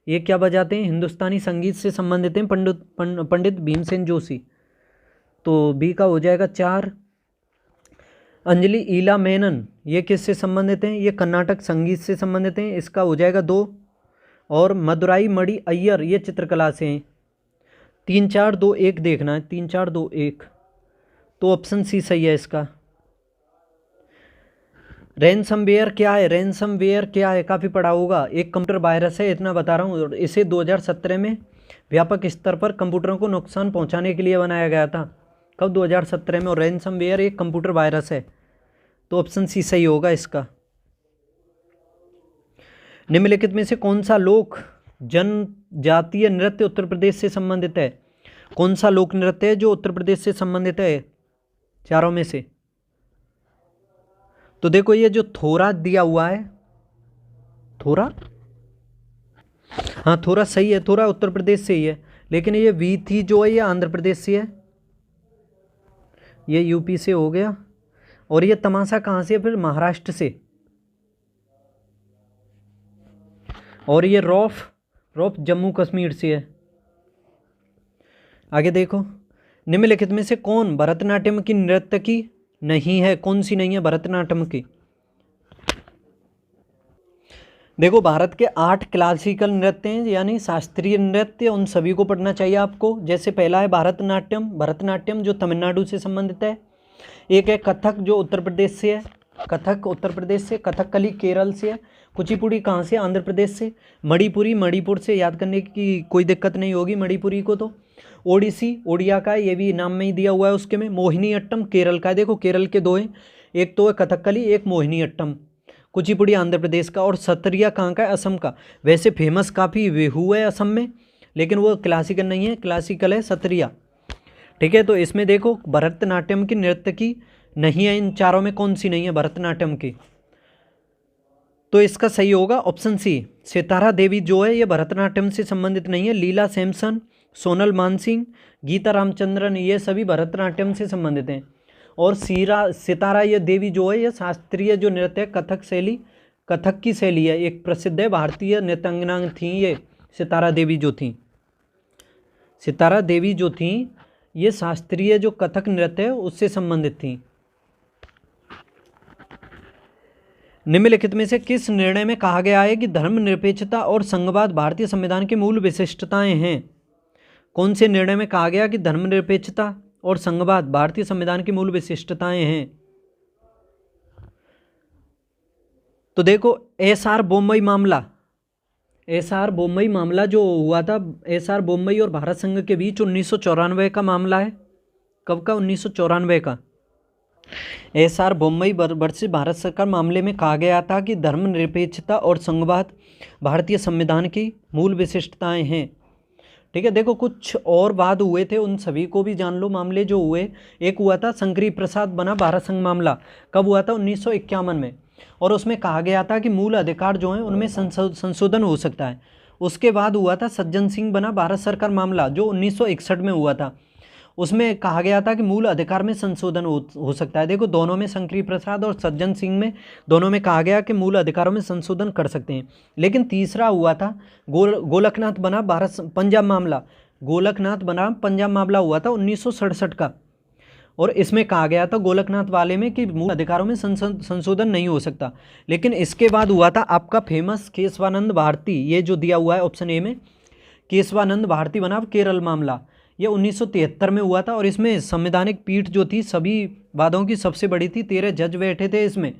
ये क्या बजाते हैं? हिंदुस्तानी संगीत से संबंधित हैं पंडित भीमसेन जोशी, तो बी का हो जाएगा 4। अंजलि ईला मेनन ये किससे संबंधित हैं? ये कर्नाटक संगीत से संबंधित हैं, इसका हो जाएगा 2। और मदुराई मणि अय्यर ये चित्रकला से हैं। 3 4 2 1 देखना है, 3 4 2 1, तो ऑप्शन सी सही है इसका। रैनसमवेयर क्या है? रैनसमवेयर क्या है? काफ़ी पढ़ा होगा। एक कंप्यूटर वायरस है, इतना बता रहा हूँ। इसे 2017 में व्यापक स्तर पर कंप्यूटरों को नुकसान पहुँचाने के लिए बनाया गया था। कब? 2017 में। और रैनसमवेयर एक कंप्यूटर वायरस है, तो ऑप्शन सी सही होगा इसका। निम्नलिखित में से कौन सा लोक जनजातीय नृत्य उत्तर प्रदेश से संबंधित है? कौन सा लोक नृत्य है जो उत्तर प्रदेश से संबंधित है चारों में से? तो देखो ये जो थोरा दिया हुआ है, थोरा, हाँ थोरा सही है, थोरा उत्तर प्रदेश से ही है। लेकिन ये वीथी जो है ये आंध्र प्रदेश से है, ये यूपी से हो गया। और ये तमाशा कहाँ से है फिर? महाराष्ट्र से। और ये रौफ जम्मू कश्मीर से है। आगे देखो, निम्नलिखित में से कौन भरतनाट्यम की नर्तकी नहीं है? कौन सी नहीं है भरतनाट्यम की? देखो भारत के 8 क्लासिकल नृत्य हैं, यानी शास्त्रीय नृत्य, उन सभी को पढ़ना चाहिए आपको। जैसे पहला है भरतनाट्यम, भरतनाट्यम जो तमिलनाडु से संबंधित है। एक है कथक जो उत्तर प्रदेश से है, कथक उत्तर प्रदेश से। कथकली केरल से है। कुचिपुड़ी कहाँ से? आंध्र प्रदेश से। मणिपुरी मणिपुर से, याद करने की कोई दिक्कत नहीं होगी मणिपुरी को। तो ओडिसी ओडिया का है, ये भी नाम में ही दिया हुआ है उसके में। मोहिनी अट्टम केरल का है। देखो केरल के 2 हैं, एक तो है कथकली, एक मोहिनी अट्टम। कुचिपुड़ी आंध्र प्रदेश का। और सत्रिया कहाँ का है? असम का। वैसे फेमस काफ़ी बिहू है असम में, लेकिन वो क्लासिकल नहीं है, क्लासिकल है सत्रिया। ठीक है, तो इसमें देखो भरतनाट्यम की नर्तकी नहीं है। इन चारों में कौन सी नहीं है भरतनाट्यम की? तो इसका सही होगा ऑप्शन सी। सितारा देवी जो है ये भरतनाट्यम से संबंधित नहीं है। लीला सैमसन, सोनल मानसिंह, गीता रामचंद्रन ये सभी भरतनाट्यम से संबंधित हैं। और सितारा ये देवी जो है ये शास्त्रीय जो नृत्य है, कथक की शैली है, एक प्रसिद्ध है भारतीय नृत्यांगना थी ये सितारा देवी जो थी। सितारा देवी जो थी ये शास्त्रीय जो कथक नृत्य है उससे संबंधित थी। निम्नलिखित में से किस निर्णय में कहा गया है कि धर्मनिरपेक्षता और संघवाद भारतीय संविधान की मूल विशिष्टताएं हैं? कौन से निर्णय में कहा गया कि धर्मनिरपेक्षता और संघवाद भारतीय संविधान की मूल विशिष्टताएं हैं? तो देखो एसआर बोम्बई मामला जो हुआ था, एसआर बोम्बई और भारत संघ के बीच 1994 का मामला है। कब का? 1994 का। एसआर बोम्बई वर्सेस भारत सरकार मामले में कहा गया था कि धर्मनिरपेक्षता और संघवाद भारतीय संविधान की मूल विशिष्टताएं हैं। ठीक है, देखो कुछ और वाद हुए थे, उन सभी को भी जान लो। मामले जो हुए, एक हुआ था शंकरी प्रसाद बना भारत संघ मामला। कब हुआ था? 1951 में। और उसमें कहा गया था कि मूल अधिकार जो हैं उनमें संशोधन हो सकता है। उसके बाद हुआ था सज्जन सिंह बना भारत सरकार मामला जो 1961 में हुआ था। उसमें कहा गया था कि मूल अधिकार में संशोधन हो सकता है। देखो दोनों में, शंकरी प्रसाद और सज्जन सिंह में, दोनों में कहा गया कि मूल अधिकारों में संशोधन कर सकते हैं। लेकिन तीसरा हुआ था गोलकनाथ बनाम भारत पंजाब मामला। गोलकनाथ बनाम पंजाब मामला हुआ था 1967 का, और इसमें कहा गया था गोलकनाथ वाले में कि मूल अधिकारों में संशोधन नहीं हो सकता। लेकिन इसके बाद हुआ था आपका फेमस केशवानंद भारती, ये जो दिया हुआ है ऑप्शन ए में, केशवानंद भारती बनाम केरल मामला, ये 1973 में हुआ था। और इसमें संवैधानिक पीठ जो थी सभी वादों की सबसे बड़ी थी, 13 जज बैठे थे इसमें,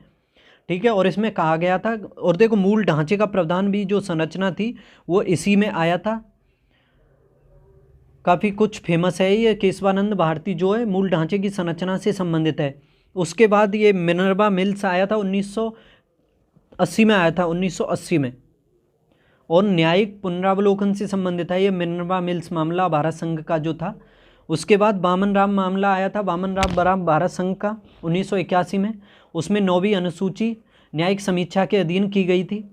ठीक है। और इसमें कहा गया था, और देखो मूल ढांचे का प्रावधान भी जो संरचना थी वो इसी में आया था। काफ़ी कुछ फेमस है ये केशवानंद भारती जो है, मूल ढांचे की संरचना से संबंधित है। उसके बाद ये मिनर्वा मिल्स आया था 1980 में, आया था 1980 में, और न्यायिक पुनरावलोकन से संबंधित है ये मिनर्वा मिल्स मामला भारत संघ का जो था। उसके बाद बामन राम मामला आया था, बामन राम बराम भारत संघ का 1981 में। उसमें 9वीं अनुसूची न्यायिक समीक्षा के अधीन की गई थी,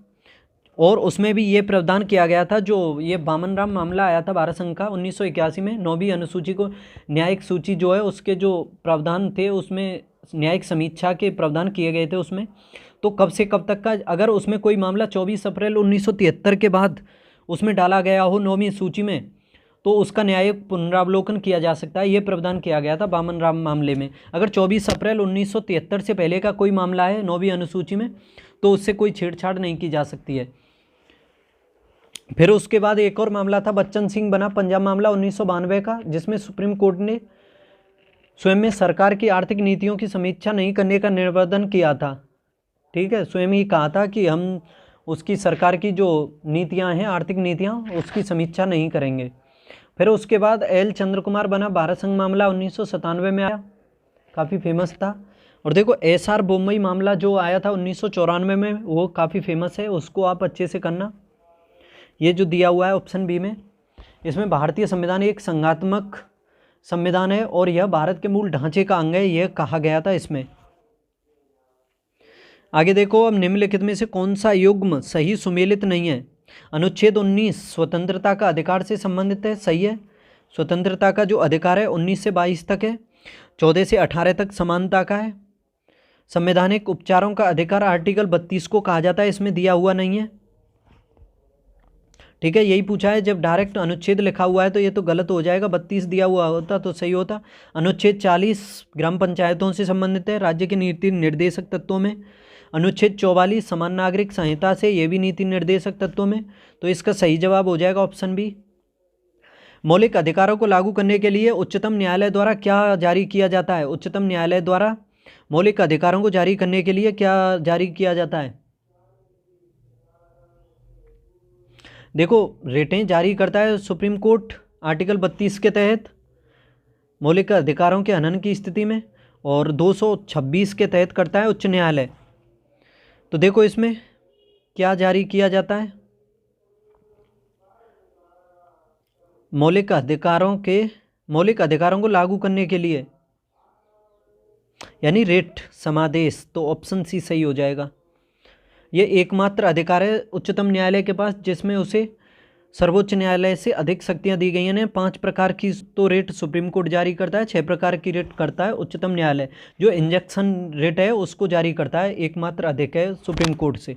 और उसमें भी ये प्रावधान किया गया था, जो ये बामन राम मामला आया था भारत संघ का 1981 में, 9वीं अनुसूची को न्यायिक सूची जो है उसके जो प्रावधान थे उसमें न्यायिक समीक्षा के प्रावधान किए गए थे उसमें। तो कब से कब तक का, अगर उसमें कोई मामला 24 अप्रैल 1973 के बाद उसमें डाला गया हो 9वीं सूची में, तो उसका न्यायिक पुनरावलोकन किया जा सकता है। ये प्रावधान किया गया था बामन राम मामले में। अगर 24 अप्रैल 1973 से पहले का कोई मामला है 9वीं अनुसूची में, तो उससे कोई छेड़छाड़ नहीं की जा सकती है। फिर उसके बाद एक और मामला था बच्चन सिंह बना पंजाब मामला 1992 का, जिसमें सुप्रीम कोर्ट ने स्वयं में सरकार की आर्थिक नीतियों की समीक्षा नहीं करने का निवेदन किया था, ठीक है। स्वयं ही कहा था कि हम उसकी सरकार की जो नीतियां हैं, आर्थिक नीतियां, उसकी समीक्षा नहीं करेंगे। फिर उसके बाद एल चंद्र कुमार बना भारत संघ मामला 1997 में आया, काफ़ी फेमस था। और देखो SR बोम्मई मामला जो आया था 1994 में, वो काफ़ी फेमस है, उसको आप अच्छे से करना। ये जो दिया हुआ है ऑप्शन बी में, इसमें भारतीय संविधान एक संघात्मक संविधान है और यह भारत के मूल ढांचे का अंग है, यह कहा गया था इसमें। आगे देखो, अब निम्नलिखित में से कौन सा युग्म सही सुमेलित नहीं है। अनुच्छेद 19 स्वतंत्रता का अधिकार से संबंधित है, सही है। स्वतंत्रता का जो अधिकार है 19 से 22 तक है, 14 से 18 तक समानता का है। संवैधानिक उपचारों का अधिकार आर्टिकल 32 को कहा जाता है, इसमें दिया हुआ नहीं है, ठीक है। यही पूछा है, जब डायरेक्ट अनुच्छेद लिखा हुआ है तो ये तो गलत हो जाएगा, 32 दिया हुआ होता तो सही होता। अनुच्छेद 40 ग्राम पंचायतों से संबंधित है, राज्य के नीति निर्देशक तत्वों में। अनुच्छेद 44 समान नागरिक संहिता से, ये भी नीति निर्देशक तत्वों में, तो इसका सही जवाब हो जाएगा ऑप्शन बी। मौलिक अधिकारों को लागू करने के लिए उच्चतम न्यायालय द्वारा क्या जारी किया जाता है। उच्चतम न्यायालय द्वारा मौलिक अधिकारों को जारी करने के लिए क्या जारी किया जाता है। देखो रेटें जारी करता है सुप्रीम कोर्ट आर्टिकल 32 के तहत मौलिक अधिकारों के हनन की स्थिति में, और 226 के तहत करता है उच्च न्यायालय। तो देखो इसमें क्या जारी किया जाता है, मौलिक अधिकारों को लागू करने के लिए, यानी रेट समादेश, तो ऑप्शन सी सही हो जाएगा। ये एकमात्र अधिकार है उच्चतम न्यायालय के पास जिसमें उसे सर्वोच्च न्यायालय से अधिक शक्तियां दी गई हैं। 5 प्रकार की तो रेट सुप्रीम कोर्ट जारी करता है, 6 प्रकार की रेट करता है उच्चतम न्यायालय। जो इंजेक्शन रेट है उसको जारी करता है, एकमात्र अधिक है सुप्रीम कोर्ट से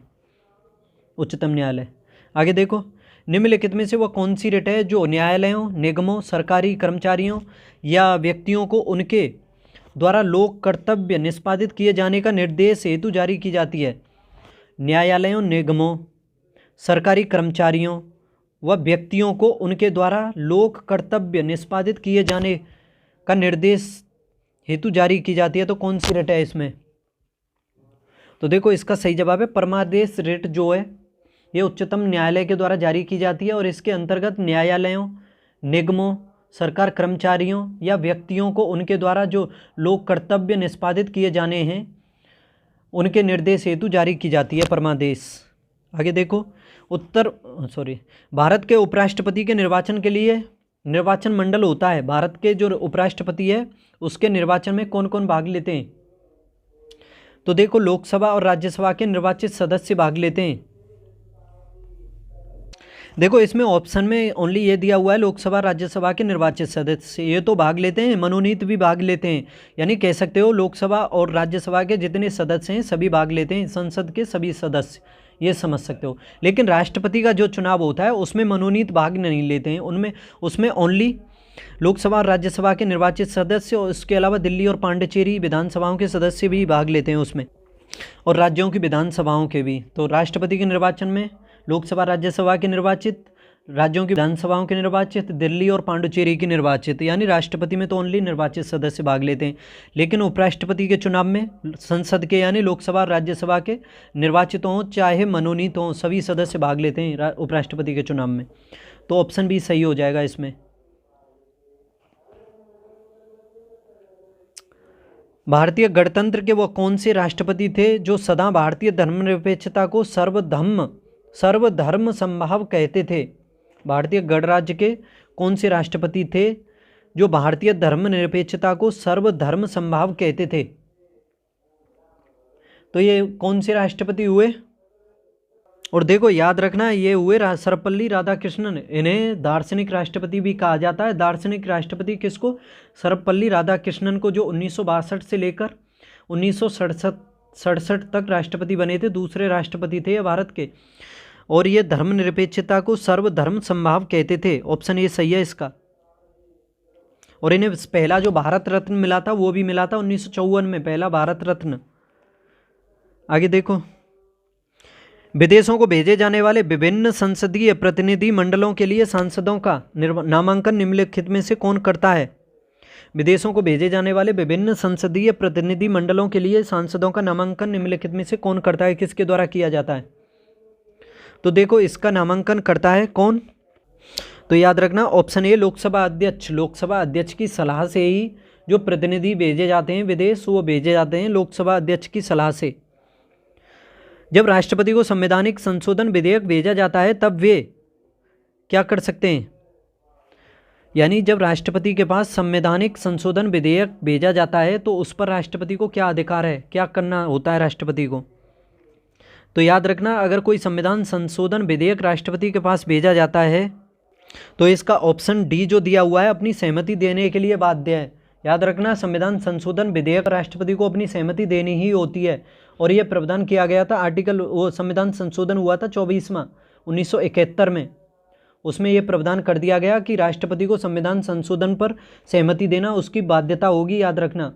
उच्चतम न्यायालय। आगे देखो, निम्नलिखित में से वह कौन सी रेट है जो न्यायालयों, निगमों, सरकारी कर्मचारियों या व्यक्तियों को उनके द्वारा लोक कर्तव्य निष्पादित किए जाने का निर्देश हेतु जारी की जाती है। न्यायालयों, निगमों, सरकारी कर्मचारियों व व्यक्तियों को उनके द्वारा लोक कर्तव्य निष्पादित किए जाने का निर्देश हेतु जारी की जाती है। तो कौन सी रेट है इसमें, तो देखो इसका सही जवाब है परमादेश रेट जो है ये उच्चतम न्यायालय के द्वारा जारी की जाती है, और इसके अंतर्गत न्यायालयों, निगमों, सरकार कर्मचारियों या व्यक्तियों को उनके द्वारा जो लोक कर्तव्य निष्पादित किए जाने हैं उनके निर्देश हेतु जारी की जाती है परमादेश। आगे देखो, भारत के उपराष्ट्रपति के निर्वाचन के लिए निर्वाचन मंडल होता है। भारत के जो उपराष्ट्रपति है उसके निर्वाचन में कौन कौन भाग लेते हैं, तो देखो लोकसभा और राज्यसभा के निर्वाचित सदस्य भाग लेते हैं। देखो इसमें ऑप्शन में ओनली ये दिया हुआ है लोकसभा राज्यसभा के निर्वाचित सदस्य, ये तो भाग लेते हैं, मनोनीत भी भाग लेते हैं, यानी कह सकते हो लोकसभा और राज्यसभा के जितने सदस्य हैं सभी भाग लेते हैं, संसद के सभी सदस्य, ये समझ सकते हो। लेकिन राष्ट्रपति का जो चुनाव होता है उसमें मनोनीत भाग नहीं लेते हैं, उनमें उसमें ओनली लोकसभा और राज्यसभा के निर्वाचित सदस्य और उसके अलावा दिल्ली और पांडिचेरी विधानसभाओं के सदस्य भी भाग लेते हैं उसमें, और राज्यों की विधानसभाओं के भी। तो राष्ट्रपति के निर्वाचन में लोकसभा राज्यसभा के निर्वाचित, राज्यों की विधानसभाओं के निर्वाचित, दिल्ली और पांडुचेरी की निर्वाचित, यानी राष्ट्रपति में तो ओनली निर्वाचित सदस्य भाग लेते हैं। लेकिन उपराष्ट्रपति के चुनाव में संसद के यानी लोकसभा और राज्यसभा के निर्वाचित हों चाहे मनोनीत हों सभी सदस्य भाग लेते हैं उपराष्ट्रपति के चुनाव में। तो ऑप्शन भी सही हो जाएगा इसमें। भारतीय गणतंत्र के वो कौन से राष्ट्रपति थे जो सदा भारतीय धर्मनिरपेक्षता को सर्वधर्म समभाव कहते थे? भारतीय गणराज्य के कौन से राष्ट्रपति थे जो भारतीय धर्मनिरपेक्षता को सर्वधर्म समभाव कहते थे? तो ये कौन से राष्ट्रपति हुए? और देखो याद रखना ये हुए सर्वपल्ली राधाकृष्णन, इन्हें दार्शनिक राष्ट्रपति भी कहा जाता है। दार्शनिक राष्ट्रपति किसको? सर्वपल्ली राधाकृष्णन को, जो 1962 से लेकर 1967 तक राष्ट्रपति बने थे, दूसरे राष्ट्रपति थे भारत के, और ये धर्मनिरपेक्षता को सर्वधर्म समभाव कहते थे। ऑप्शन ए सही है इसका। और इन्हें पहला जो भारत रत्न मिला था वो भी मिला था 1954 में, पहला भारत रत्न। आगे देखो, विदेशों को भेजे जाने वाले विभिन्न संसदीय प्रतिनिधि मंडलों के लिए सांसदों का नामांकन निम्नलिखित में से कौन करता है? विदेशों को भेजे जाने वाले विभिन्न संसदीय प्रतिनिधि मंडलों के लिए सांसदों का नामांकन निम्नलिखित में से कौन करता है? किसके द्वारा किया जाता है? तो देखो इसका नामांकन करता है कौन? तो याद रखना ऑप्शन ए लोकसभा अध्यक्ष। लोकसभा अध्यक्ष की सलाह से ही जो प्रतिनिधि भेजे जाते हैं विदेश, वो भेजे जाते हैं लोकसभा अध्यक्ष की सलाह से। जब राष्ट्रपति को संवैधानिक संशोधन विधेयक भेजा जाता है तब वे क्या कर सकते हैं? यानी जब राष्ट्रपति के पास संवैधानिक संशोधन विधेयक भेजा जाता है तो उस पर राष्ट्रपति को क्या अधिकार है, क्या करना होता है राष्ट्रपति को? तो याद रखना अगर कोई संविधान संशोधन विधेयक राष्ट्रपति के पास भेजा जाता है तो इसका ऑप्शन डी जो दिया हुआ है अपनी सहमति देने के लिए बाध्य है। याद रखना संविधान संशोधन विधेयक राष्ट्रपति को अपनी सहमति देनी ही होती है, और यह प्रावधान किया गया था आर्टिकल, वो संविधान संशोधन हुआ था 24वां 1971 में, उसमें यह प्रावधान कर दिया गया कि राष्ट्रपति को संविधान संशोधन पर सहमति देना उसकी बाध्यता होगी, याद रखना।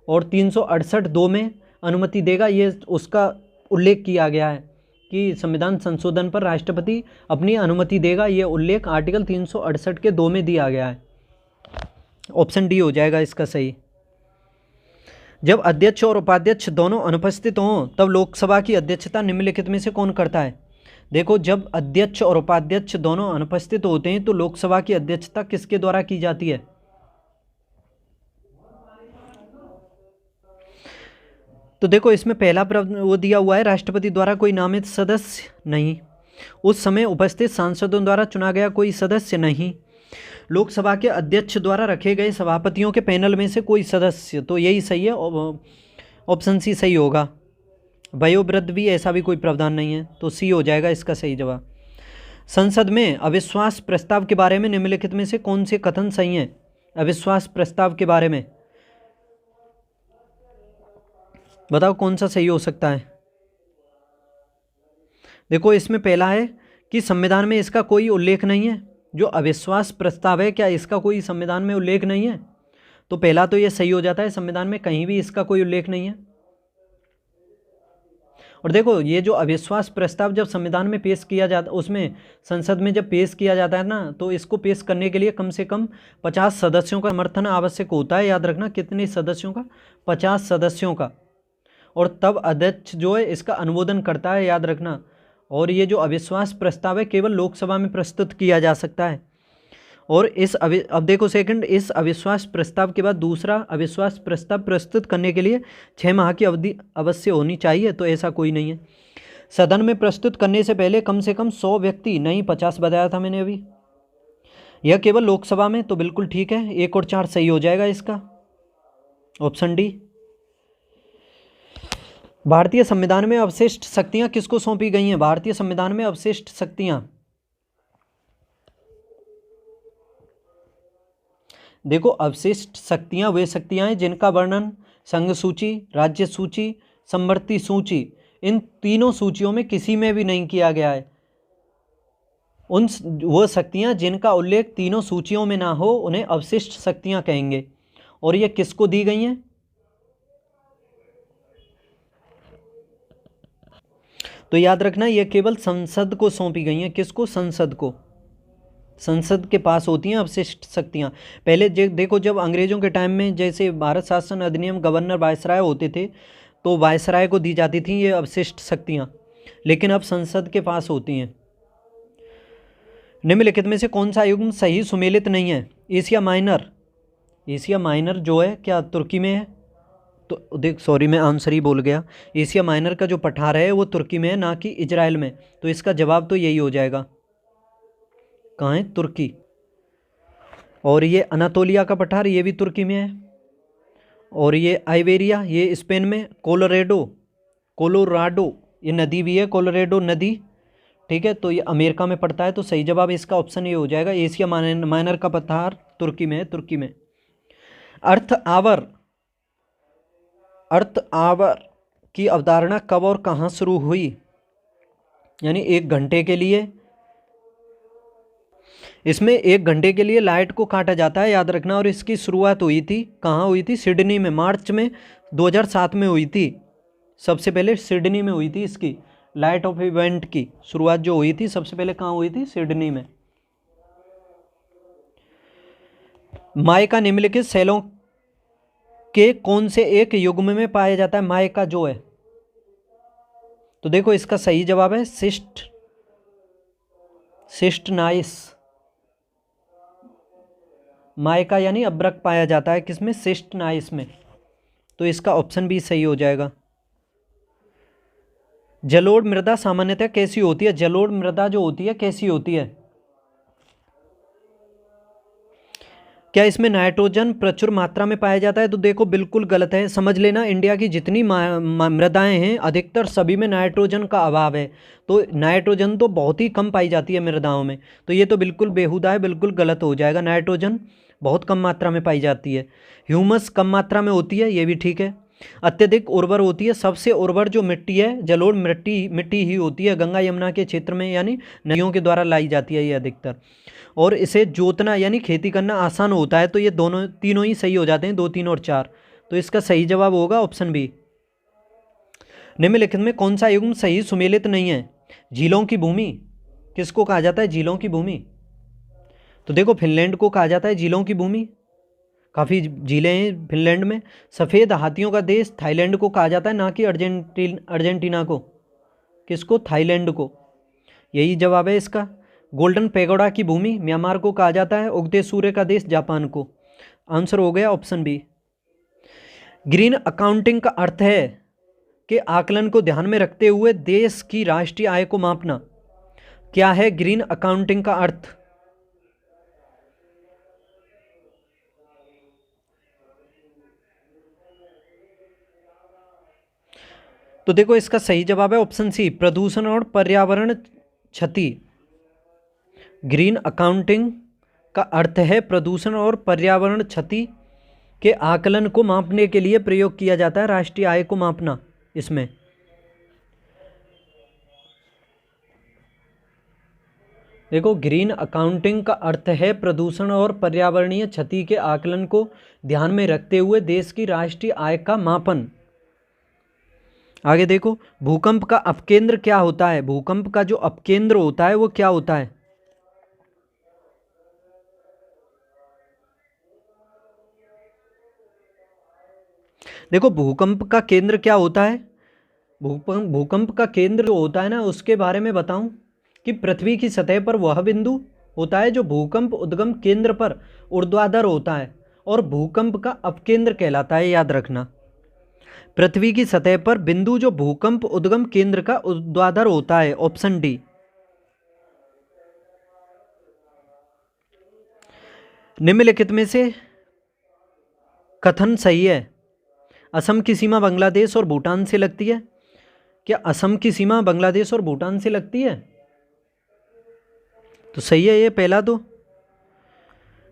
और 368(2) में अनुमति देगा, ये उसका उल्लेख किया गया है कि संविधान संशोधन पर राष्ट्रपति अपनी अनुमति देगा, ये उल्लेख आर्टिकल 368 के 2 में दिया गया है। ऑप्शन डी हो जाएगा इसका सही। जब अध्यक्ष और उपाध्यक्ष दोनों अनुपस्थित हों तब लोकसभा की अध्यक्षता निम्नलिखित में से कौन करता है? देखो जब अध्यक्ष और उपाध्यक्ष दोनों अनुपस्थित होते हैं तो लोकसभा की अध्यक्षता किसके द्वारा की जाती है? तो देखो इसमें पहला वो दिया हुआ है राष्ट्रपति द्वारा कोई नामित सदस्य नहीं, उस समय उपस्थित सांसदों द्वारा चुना गया कोई सदस्य नहीं, लोकसभा के अध्यक्ष द्वारा रखे गए सभापतियों के पैनल में से कोई सदस्य, तो यही सही है, ऑप्शन सी सही होगा। वयोवृद्ध भी ऐसा भी कोई प्रावधान नहीं है, तो सी हो जाएगा इसका सही जवाब। संसद में अविश्वास प्रस्ताव के बारे में निम्नलिखित में से कौन से कथन सही हैं? अविश्वास प्रस्ताव के बारे में बताओ कौन सा सही हो सकता है? देखो इसमें पहला है कि संविधान में इसका कोई उल्लेख नहीं है। जो अविश्वास प्रस्ताव है क्या इसका कोई संविधान में उल्लेख नहीं है? तो पहला तो ये सही हो जाता है, संविधान में कहीं भी इसका कोई उल्लेख नहीं है। और देखो ये जो अविश्वास प्रस्ताव जब संविधान में पेश किया जाता, उसमें संसद में जब पेश किया जाता है ना, तो इसको पेश करने के लिए कम से कम 50 सदस्यों का समर्थन आवश्यक होता है। याद रखना कितने सदस्यों का? 50 सदस्यों का। और तब अध्यक्ष जो है इसका अनुमोदन करता है, याद रखना। और ये जो अविश्वास प्रस्ताव है केवल लोकसभा में प्रस्तुत किया जा सकता है। और अब देखो सेकंड, इस अविश्वास प्रस्ताव के बाद दूसरा अविश्वास प्रस्ताव प्रस्तुत करने के लिए 6 माह की अवधि अवश्य होनी चाहिए, तो ऐसा कोई नहीं है। सदन में प्रस्तुत करने से पहले कम से कम 100 व्यक्ति, नहीं 50 बताया था मैंने अभी, यह केवल लोकसभा में, तो बिल्कुल ठीक है, 1 और 4 सही हो जाएगा इसका, ऑप्शन डी। भारतीय संविधान में अवशिष्ट शक्तियां किसको सौंपी गई हैं? भारतीय संविधान में अवशिष्ट शक्तियां देखो अवशिष्ट शक्तियाँ वे शक्तियाँ हैं जिनका वर्णन संघ सूची, राज्य सूची, समवर्ती सूची, इन तीनों सूचियों में किसी में भी नहीं किया गया है। वो शक्तियाँ जिनका उल्लेख तीनों सूचियों में ना हो उन्हें अवशिष्ट शक्तियाँ कहेंगे। और ये किसको दी गई हैं? तो याद रखना ये केवल संसद को सौंपी गई हैं। किसको? संसद को। संसद के पास होती हैं अवशिष्ट शक्तियाँ। पहले देखो जब अंग्रेजों के टाइम में जैसे भारत शासन अधिनियम गवर्नर वायसराय होते थे तो वायसराय को दी जाती थी ये अवशिष्ट शक्तियाँ, लेकिन अब संसद के पास होती हैं। निम्नलिखित में से कौन सा युग्म सही सुमेलित नहीं है? Asia minor. एशिया माइनर जो है क्या तुर्की में है? तो देख सॉरी मैं आंसर ही बोल गया। एशिया माइनर का जो पठार है वो तुर्की में है, ना कि इजराइल में। तो इसका जवाब तो यही हो जाएगा। कहाँ है? तुर्की। और ये अनातोलिया का पठार ये भी तुर्की में है। और ये आइबेरिया ये स्पेन में। कोलोराडो ये नदी भी है, कोलोराडो नदी, ठीक है। तो ये अमेरिका में पड़ता है। तो सही जवाब इसका ऑप्शन ये हो जाएगा, एशिया माइनर का पठार तुर्की में है, तुर्की में। अर्थ आवर की अवधारणा कब और कहाँ शुरू हुई? यानी 1 घंटे के लिए, इसमें 1 घंटे के लिए लाइट को काटा जाता है, याद रखना। और इसकी शुरुआत हुई थी, कहाँ हुई थी? सिडनी में, मार्च में 2007 में हुई थी। सबसे पहले सिडनी में हुई थी इसकी लाइट ऑफ इवेंट की शुरुआत जो हुई थी सबसे पहले कहाँ हुई थी? सिडनी में। माइका निम्नलिखित सेलों के कौन से एक युग्म में पाया जाता है? माइका जो है, तो देखो इसका सही जवाब है सिस्टनाइस। माइका यानी अब्रक पाया जाता है किसमें? सिस्टनाइस में। तो इसका ऑप्शन भी सही हो जाएगा। जलोढ़ मृदा सामान्यतः कैसी होती है? जलोढ़ मृदा जो होती है कैसी होती है? क्या इसमें नाइट्रोजन प्रचुर मात्रा में पाया जाता है? तो देखो बिल्कुल गलत है। समझ लेना इंडिया की जितनी मृदाएं हैं अधिकतर सभी में नाइट्रोजन का अभाव है। तो नाइट्रोजन तो बहुत ही कम पाई जाती है मृदाओं में। तो ये तो बिल्कुल बेहुदा है, बिल्कुल गलत हो जाएगा। नाइट्रोजन बहुत कम मात्रा में पाई जाती है। ह्यूमस कम मात्रा में होती है, ये भी ठीक है। अत्यधिक उर्वर होती है। सबसे उर्वर जो मिट्टी है जलोढ़ मिट्टी ही होती है, गंगा यमुना के क्षेत्र में यानी नदियों के द्वारा लाई जाती है ये अधिकतर। और इसे जोतना यानी खेती करना आसान होता है। तो ये तीनों ही सही हो जाते हैं, 2, 3 और 4। तो इसका सही जवाब होगा ऑप्शन बी। निम्नलिखित में कौन सा युग्म सही सुमेलित नहीं है? झीलों की भूमि किसको कहा जाता है? झीलों की भूमि, तो देखो फिनलैंड को कहा जाता है झीलों की भूमि। काफ़ी झीलें हैं फिनलैंड में। सफ़ेद हाथियों का देश थाईलैंड को कहा जाता है, ना कि अर्जेंटीना को। किसको? थाईलैंड को। यही जवाब है इसका। गोल्डन पैगोडा की भूमि म्यांमार को कहा जाता है। उगते सूर्य का देश जापान को। आंसर हो गया ऑप्शन बी। ग्रीन अकाउंटिंग का अर्थ है कि आकलन को ध्यान में रखते हुए देश की राष्ट्रीय आय को मापना। क्या है ग्रीन अकाउंटिंग का अर्थ? तो देखो इसका सही जवाब है ऑप्शन सी, प्रदूषण और पर्यावरण क्षति। ग्रीन अकाउंटिंग का अर्थ है प्रदूषण और पर्यावरण क्षति के आकलन को मापने के लिए प्रयोग किया जाता है, राष्ट्रीय आय को मापना इसमें। देखो ग्रीन अकाउंटिंग का अर्थ है प्रदूषण और पर्यावरणीय क्षति के आकलन को ध्यान में रखते हुए देश की राष्ट्रीय आय का मापन। आगे देखो भूकंप का अपकेंद्र क्या होता है? भूकंप का जो अपकेंद्र होता है वो क्या होता है? देखो भूकंप का केंद्र क्या होता है? भूकंप का केंद्र जो होता है ना उसके बारे में बताऊं कि पृथ्वी की सतह पर वह बिंदु होता है जो भूकंप उद्गम केंद्र पर ऊर्ध्वाधर होता है और भूकंप का अपकेंद्र कहलाता है, याद रखना। पृथ्वी की सतह पर बिंदु जो भूकंप उद्गम केंद्र का ऊर्ध्वाधर होता है, ऑप्शन डी। निम्नलिखित में से कथन सही है? असम की सीमा बांग्लादेश और भूटान से लगती है। क्या असम की सीमा बांग्लादेश और भूटान से लगती है? तो सही है ये पहला। तो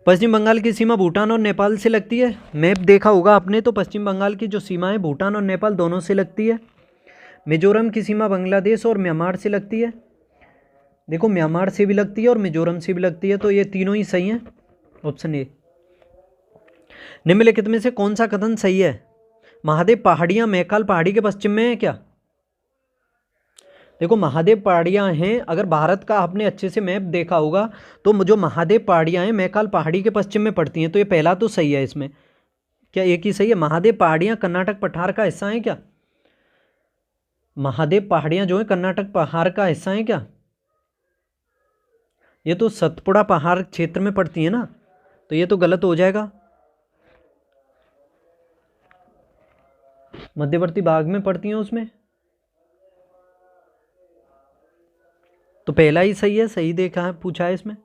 पश्चिम बंगाल की सीमा भूटान और नेपाल से लगती है। मैप देखा होगा आपने, तो पश्चिम बंगाल की जो सीमा है भूटान और नेपाल दोनों से लगती है। मिजोरम की सीमा बांग्लादेश और म्यांमार से लगती है। देखो म्यांमार से भी लगती है और मिजोरम से भी लगती है, तो ये तीनों ही सही हैं। Option A. निम्नलिखित में से कौन सा कथन सही है? महादेव पहाड़ियाँ मैकाल पहाड़ी के पश्चिम में है क्या? देखो महादेव पहाड़ियाँ हैं, अगर भारत का आपने अच्छे से मैप देखा होगा तो जो महादेव पहाड़ियाँ हैं मैकाल पहाड़ी के पश्चिम में पड़ती हैं, तो ये पहला तो सही है। इसमें क्या एक ही सही है? महादेव पहाड़ियाँ कर्नाटक पठार का हिस्सा हैं क्या? महादेव पहाड़ियाँ जो है कर्नाटक पहाड़ का हिस्सा हैं क्या? ये तो सतपुड़ा पहाड़ क्षेत्र में पड़ती है ना, तो ये तो गलत हो जाएगा। मध्यवर्ती भाग में पड़ती हैं उसमें, तो पहला ही सही है, सही देखा है, पूछा है इसमें।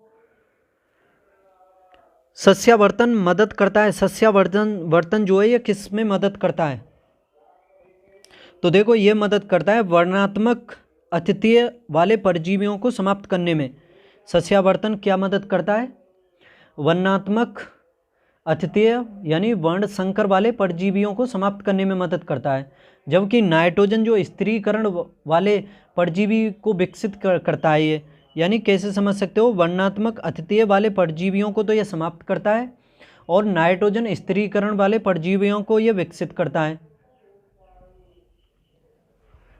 सस्यावर्तन मदद करता है, सस्यावर्तन जो है ये किस में मदद करता है? तो देखो ये मदद करता है वर्णात्मक अतिथीय वाले परजीवियों को समाप्त करने में। सस्यावर्तन क्या मदद करता है? वर्णात्मक अतिथीय यानी वर्ण संकर वाले परजीवियों को समाप्त करने में मदद करता है, जबकि नाइट्रोजन जो स्त्रीकरण वाले परजीवी को विकसित करता है। ये यानी कैसे समझ सकते हो? वर्णात्मक अतिथीय वाले परजीवियों को तो यह समाप्त करता है और नाइट्रोजन स्त्रीकरण वाले परजीवियों को यह विकसित करता है।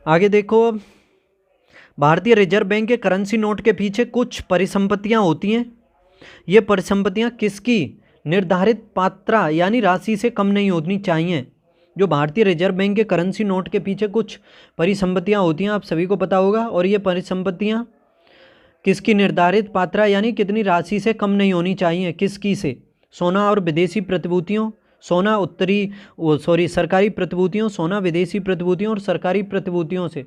आगे देखो, भारतीय रिजर्व बैंक के करेंसी नोट के पीछे कुछ परिसंपत्तियां होती हैं। ये परिसंपत्तियां किसकी निर्धारित मात्रा यानी राशि से कम नहीं होनी चाहिए? जो भारतीय रिजर्व बैंक के करेंसी नोट के पीछे कुछ परिसंपत्तियां होती हैं, आप सभी को पता होगा, और ये परिसंपत्तियां किसकी निर्धारित मात्रा यानी कितनी राशि से कम नहीं होनी चाहिए? किसकी से? सोना और विदेशी प्रतिभूतियों, सरकारी प्रतिभूतियों, सोना, विदेशी प्रतिभूतियों और सरकारी प्रतिभूतियों से।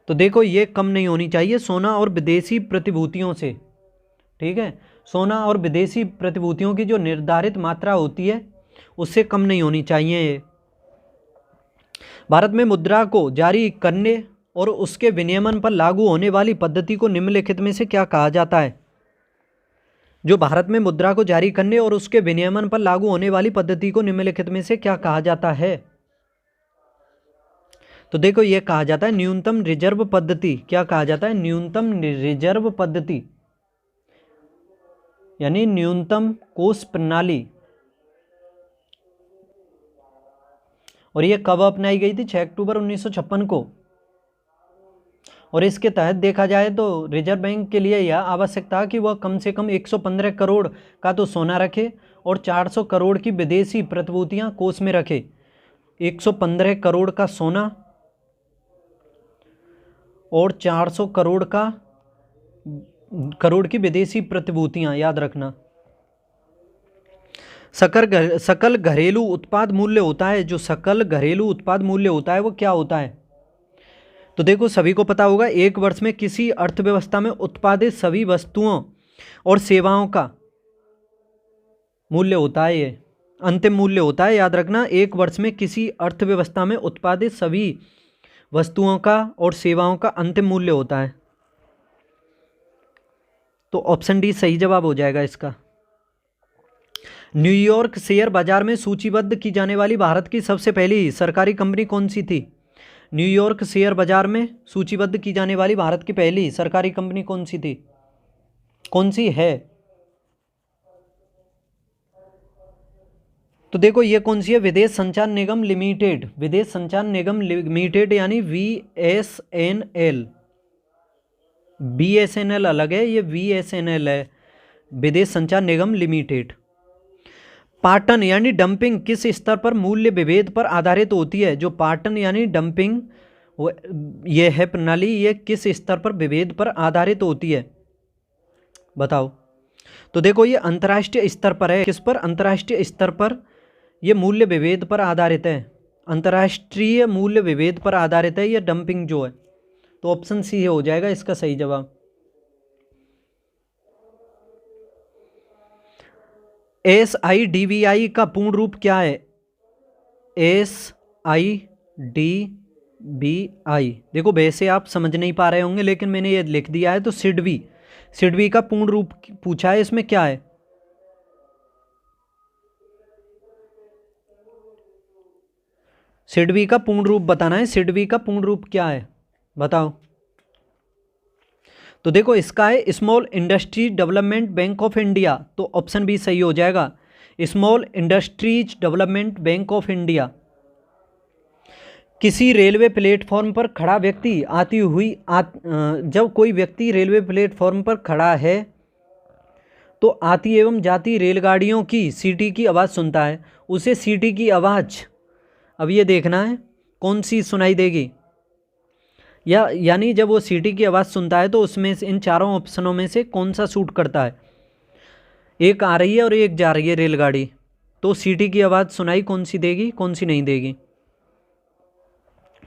तो देखो ये कम नहीं होनी चाहिए सोना और विदेशी प्रतिभूतियों से, ठीक है। सोना और विदेशी प्रतिभूतियों की जो निर्धारित मात्रा होती है उससे कम नहीं होनी चाहिए। भारत में मुद्रा को जारी करने और उसके विनियमन पर लागू होने वाली पद्धति को निम्नलिखित में से क्या कहा जाता है? जो भारत में मुद्रा को जारी करने और उसके विनियमन पर लागू होने वाली पद्धति को निम्नलिखित में से क्या कहा जाता है? तो देखो ये कहा जाता है न्यूनतम रिजर्व पद्धति। क्या कहा जाता है? न्यूनतम रिजर्व पद्धति यानी न्यूनतम कोष प्रणाली। और ये कब अपनाई गई थी? 6 अक्टूबर 1956 को। और इसके तहत देखा जाए तो रिजर्व बैंक के लिए यह आवश्यक था कि वह कम से कम 115 करोड़ का तो सोना रखे और 400 करोड़ की विदेशी प्रतिभूतियां कोष में रखे। 115 करोड़ का सोना और 400 करोड़ की विदेशी प्रतिभूतियां, याद रखना। सकल घरेलू उत्पाद मूल्य होता है, जो सकल घरेलू उत्पाद मूल्य होता है वो क्या होता है? तो देखो सभी को पता होगा, एक वर्ष में किसी अर्थव्यवस्था में उत्पादित सभी वस्तुओं और सेवाओं का मूल्य होता है, ये अंतिम मूल्य होता है, याद रखना। एक वर्ष में किसी अर्थव्यवस्था में उत्पादित सभी वस्तुओं का और सेवाओं का अंतिम मूल्य होता है। तो ऑप्शन डी सही जवाब हो जाएगा इसका। न्यूयॉर्क शेयर बाजार में सूचीबद्ध की जाने वाली भारत की सबसे पहली सरकारी कंपनी कौन सी थी? न्यूयॉर्क शेयर बाजार में सूचीबद्ध की जाने वाली भारत की पहली सरकारी कंपनी कौन सी थी, कौन सी है? तो देखो ये कौन सी है? विदेश संचार निगम लिमिटेड। विदेश संचार निगम लिमिटेड यानी VSNL। BSNL अलग है, ये VSNL है, विदेश संचार निगम लिमिटेड। पाटन यानी डंपिंग किस स्तर पर मूल्य विभेद पर आधारित होती है? जो पाटन यानी डंपिंग ये है प्रणाली, ये किस स्तर पर विभेद पर आधारित होती है बताओ? तो देखो ये अंतर्राष्ट्रीय स्तर पर है। किस पर? अंतर्राष्ट्रीय स्तर पर ये मूल्य विभेद पर आधारित है, अंतर्राष्ट्रीय मूल्य विभेद पर आधारित है ये डंपिंग जो है। तो ऑप्शन सी हो जाएगा इसका सही जवाब। SIDBI का पूर्ण रूप क्या है? SIDBI देखो वैसे आप समझ नहीं पा रहे होंगे लेकिन मैंने ये लिख दिया है, तो सिडबी का पूर्ण रूप पूछा है, इसमें क्या है? सिडबी का पूर्ण रूप बताना है। सिडबी का पूर्ण रूप क्या है बताओ। तो देखो इसका है small industry development bank of India, तो ऑप्शन बी सही हो जाएगा, small industries development bank of India. किसी रेलवे प्लेटफॉर्म पर खड़ा व्यक्ति आती हुई जब कोई व्यक्ति रेलवे प्लेटफॉर्म पर खड़ा है तो आती एवं जाती रेलगाड़ियों की सीटी की आवाज़ सुनता है, उसे सीटी की आवाज़ अब ये देखना है कौन सी सुनाई देगी, यानी जब वो सीटी की आवाज़ सुनता है तो उसमें से इन चारों ऑप्शनों में से कौन सा सूट करता है। एक आ रही है और एक जा रही है रेलगाड़ी, तो सीटी की आवाज़ सुनाई कौन सी देगी कौन सी नहीं देगी।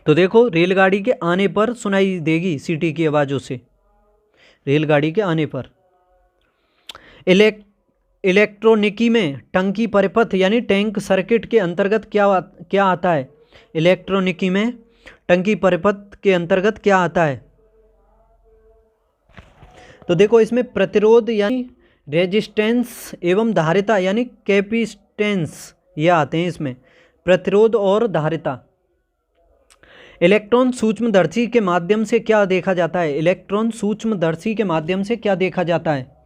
तो देखो रेलगाड़ी के आने पर सुनाई देगी सीटी की आवाज़ उसे, रेलगाड़ी के आने पर। इलेक्ट्रॉनिकी में टंकी परिपथ यानी टैंक सर्किट के अंतर्गत क्या आता है। इलेक्ट्रॉनिकी में टंकी परिपथ के अंतर्गत क्या आता है। तो देखो इसमें प्रतिरोध यानी रेजिस्टेंस एवं धारिता यानी कैपेसिटेंस ये आते हैं इसमें, प्रतिरोध और धारिता। इलेक्ट्रॉन सूक्ष्मदर्शी के माध्यम से क्या देखा जाता है। इलेक्ट्रॉन सूक्ष्मदर्शी के माध्यम से क्या देखा जाता है।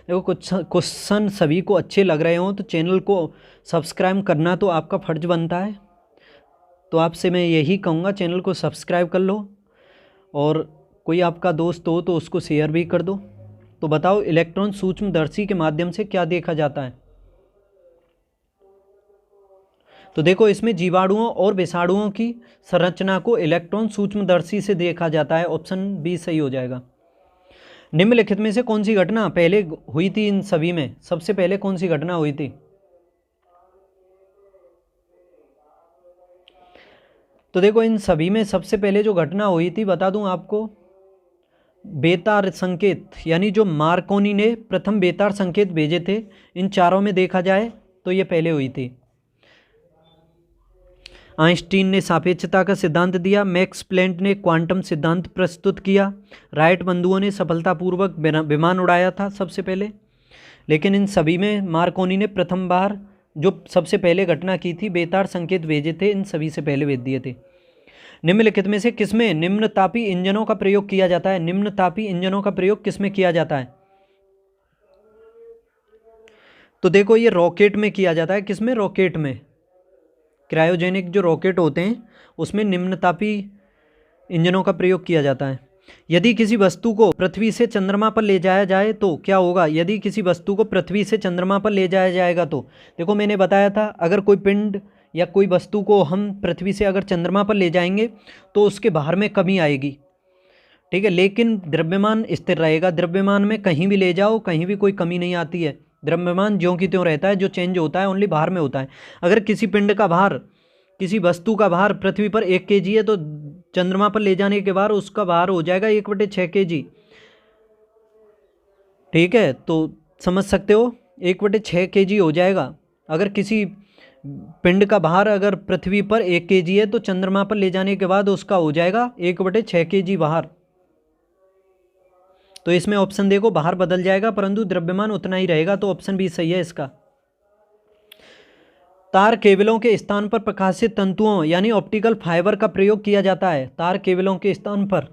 देखो कुछ क्वेश्चन सभी को अच्छे लग रहे हों तो चैनल को सब्सक्राइब करना तो आपका फर्ज बनता है, तो आपसे मैं यही कहूँगा चैनल को सब्सक्राइब कर लो और कोई आपका दोस्त हो तो उसको शेयर भी कर दो। तो बताओ इलेक्ट्रॉन सूक्ष्मदर्शी के माध्यम से क्या देखा जाता है। तो देखो इसमें जीवाणुओं और विषाणुओं की संरचना को इलेक्ट्रॉन सूक्ष्मदर्शी से देखा जाता है, ऑप्शन बी सही हो जाएगा। निम्नलिखित में से कौन सी घटना पहले हुई थी, इन सभी में सबसे पहले कौन सी घटना हुई थी। तो देखो इन सभी में सबसे पहले जो घटना हुई थी बता दूं आपको, बेतार संकेत, यानी जो मार्कोनी ने प्रथम बेतार संकेत भेजे थे, इन चारों में देखा जाए तो ये पहले हुई थी। आइंस्टीन ने सापेक्षता का सिद्धांत दिया, मैक्स प्लैंक ने क्वांटम सिद्धांत प्रस्तुत किया, राइट बंधुओं ने सफलतापूर्वक विमान उड़ाया था सबसे पहले। लेकिन इन सभी में मार्कोनी ने प्रथम बार जो सबसे पहले घटना की थी, बेतार संकेत भेजे थे, इन सभी से पहले भेज दिए थे। निम्नलिखित में से किसमें निम्नतापी इंजनों का प्रयोग किया जाता है। निम्नतापी इंजनों का प्रयोग किसमें किया जाता है। तो देखो ये रॉकेट में किया जाता है। किसमें, रॉकेट में। क्रायोजेनिक जो रॉकेट होते हैं उसमें निम्नतापी इंजनों का प्रयोग किया जाता है। यदि किसी वस्तु को पृथ्वी से चंद्रमा पर ले जाया जाए तो क्या होगा। यदि किसी वस्तु को पृथ्वी से चंद्रमा पर ले जाया जाएगा तो देखो मैंने बताया था, अगर कोई पिंड या कोई वस्तु को हम पृथ्वी से अगर चंद्रमा पर ले जाएंगे तो उसके भार में कमी आएगी, ठीक है, लेकिन द्रव्यमान स्थिर रहेगा। द्रव्यमान में कहीं भी ले जाओ कहीं भी कोई कमी नहीं आती है, द्रव्यमान ज्यों की त्यों रहता है, जो चेंज होता है ओनली भार में होता है। अगर किसी पिंड का भार, किसी वस्तु का भार पृथ्वी पर 1 kg है तो चंद्रमा पर ले जाने के बाद उसका भार हो जाएगा 1/6 kg, ठीक है, तो समझ सकते हो 1/6 kg हो जाएगा। अगर किसी पिंड का भार अगर पृथ्वी पर 1 kg है तो चंद्रमा पर ले जाने के बाद उसका हो जाएगा 1/6 kg भार। तो इसमें ऑप्शन देखो बाहर बदल जाएगा परंतु द्रव्यमान उतना ही रहेगा, तो ऑप्शन बी सही है इसका। तार केबलों के स्थान पर प्रकाशित तंतुओं यानी ऑप्टिकल फाइबर का प्रयोग किया जाता है। तार केबलों के स्थान पर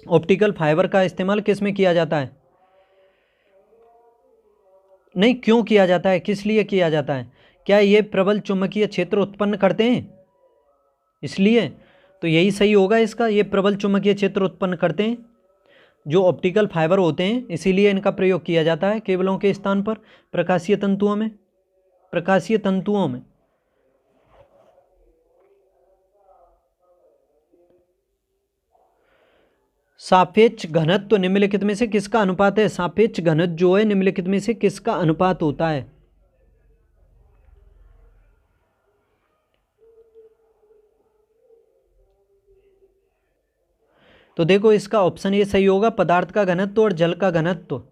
ऑप्टिकल फाइबर का इस्तेमाल किस में किया जाता है। नहीं, क्यों किया जाता है, किस लिए किया जाता है। क्या ये प्रबल चुंबकीय क्षेत्र उत्पन्न करते हैं इसलिए, तो यही सही होगा इसका, ये प्रबल चुंबकीय क्षेत्र उत्पन्न करते हैं जो ऑप्टिकल फाइबर होते हैं, इसीलिए इनका प्रयोग किया जाता है केबलों के स्थान पर प्रकाशीय तंतुओं में। प्रकाशीय तंतुओं में सापेक्ष घनत्व निम्नलिखित में से किसका अनुपात है। सापेक्ष घनत्व जो है निम्नलिखित में से किसका अनुपात होता है। तो देखो इसका ऑप्शन ये सही होगा, पदार्थ का घनत्व और जल का घनत्व,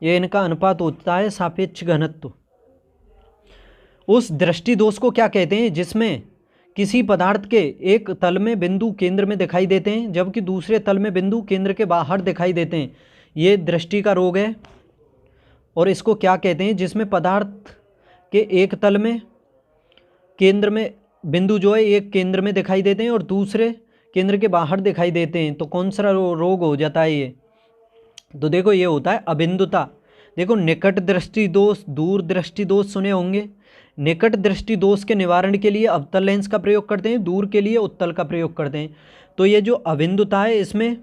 ये इनका अनुपात होता है सापेक्ष घनत्व। उस दृष्टि दोष को क्या कहते हैं जिसमें किसी पदार्थ के एक तल में बिंदु केंद्र में दिखाई देते हैं जबकि दूसरे तल में बिंदु केंद्र के बाहर दिखाई देते हैं। ये दृष्टि का रोग है। और इसको क्या कहते हैं, जिसमें पदार्थ के एक तल में केंद्र में बिंदु जो है एक केंद्र में दिखाई देते हैं और दूसरे केंद्र के बाहर दिखाई देते हैं, तो कौन सा रोग हो जाता है ये? तो देखो ये होता है अबिंदुता। देखो निकट दृष्टि दोष, दूर दृष्टि दोष सुने होंगे। निकट दृष्टि दोष के निवारण के लिए अवतल लेंस का प्रयोग करते हैं, दूर के लिए उत्तल का प्रयोग करते हैं। तो ये जो अबिंदुता है इसमें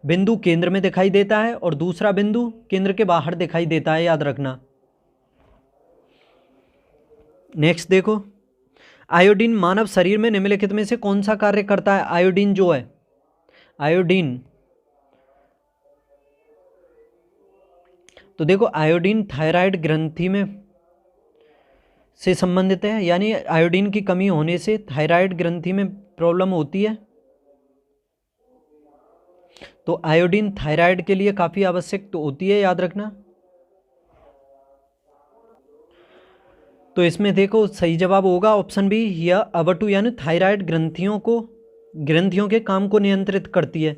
बिंदु केंद्र में दिखाई देता है और दूसरा बिंदु केंद्र के बाहर दिखाई देता है, याद रखना। नेक्स्ट देखो, आयोडीन मानव शरीर में निम्नलिखित में से कौन सा कार्य करता है? आयोडीन जो है, आयोडीन, तो देखो आयोडीन थायराइड ग्रंथि में से संबंधित है, यानी आयोडीन की कमी होने से थायराइड ग्रंथि में प्रॉब्लम होती है। तो आयोडीन थायराइड के लिए काफ़ी आवश्यक तो होती है, याद रखना। तो इसमें देखो सही जवाब होगा ऑप्शन बी, या अवटु, यानी थायराइड ग्रंथियों के काम को नियंत्रित करती है।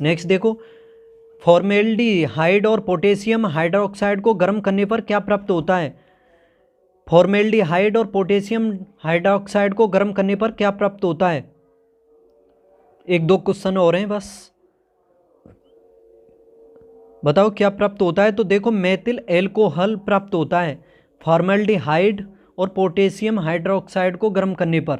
नेक्स्ट देखो, फॉर्मेल्डिहाइड और पोटेशियम हाइड्रोक्साइड को गर्म करने पर क्या प्राप्त होता है? फॉर्मेल्डिहाइड और पोटेशियम हाइड्रोक्साइड को गर्म करने पर क्या प्राप्त होता है? एक दो क्वेश्चन और हैं बस, बताओ क्या प्राप्त होता है? तो देखो मेथिल एल्कोहल प्राप्त होता है फॉर्मेल्डिहाइड और पोटेशियम हाइड्रोक्साइड को गर्म करने पर।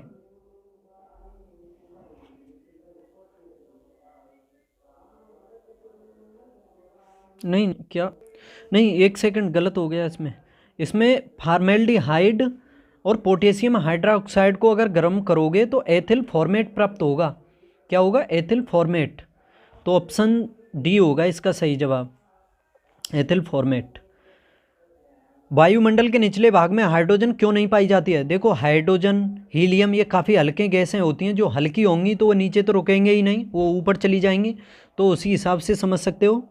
नहीं क्या, नहीं एक सेकंड, गलत हो गया इसमें फॉर्मेल्डिहाइड और पोटेशियम हाइड्रोक्साइड को अगर गर्म करोगे तो एथिल फॉर्मेट प्राप्त होगा। क्या होगा? Ethyl format. तो ऑप्शन डी होगा इसका सही जवाब, एथिल फॉर्मेट। वायुमंडल के निचले भाग में हाइड्रोजन क्यों नहीं पाई जाती है? देखो हाइड्रोजन, हीलियम ये काफ़ी हल्के गैसें होती हैं, जो हल्की होंगी तो वो नीचे तो रुकेंगे ही नहीं, वो ऊपर चली जाएंगी। तो उसी हिसाब से समझ सकते हो।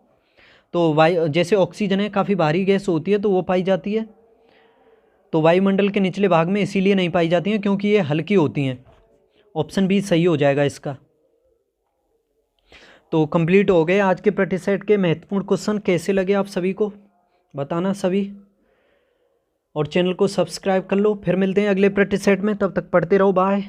तो वायु, जैसे ऑक्सीजन है काफ़ी भारी गैस होती है तो वो पाई जाती है, तो वायुमंडल के निचले भाग में इसीलिए नहीं पाई जाती हैं क्योंकि ये हल्की होती हैं। ऑप्शन बी सही हो जाएगा इसका। तो कंप्लीट हो गए आज के प्रैक्टिस सेट के महत्वपूर्ण क्वेश्चन। कैसे लगे आप सभी को बताना सभी, और चैनल को सब्सक्राइब कर लो। फिर मिलते हैं अगले प्रैक्टिस सेट में, तब तक पढ़ते रहो, बाय।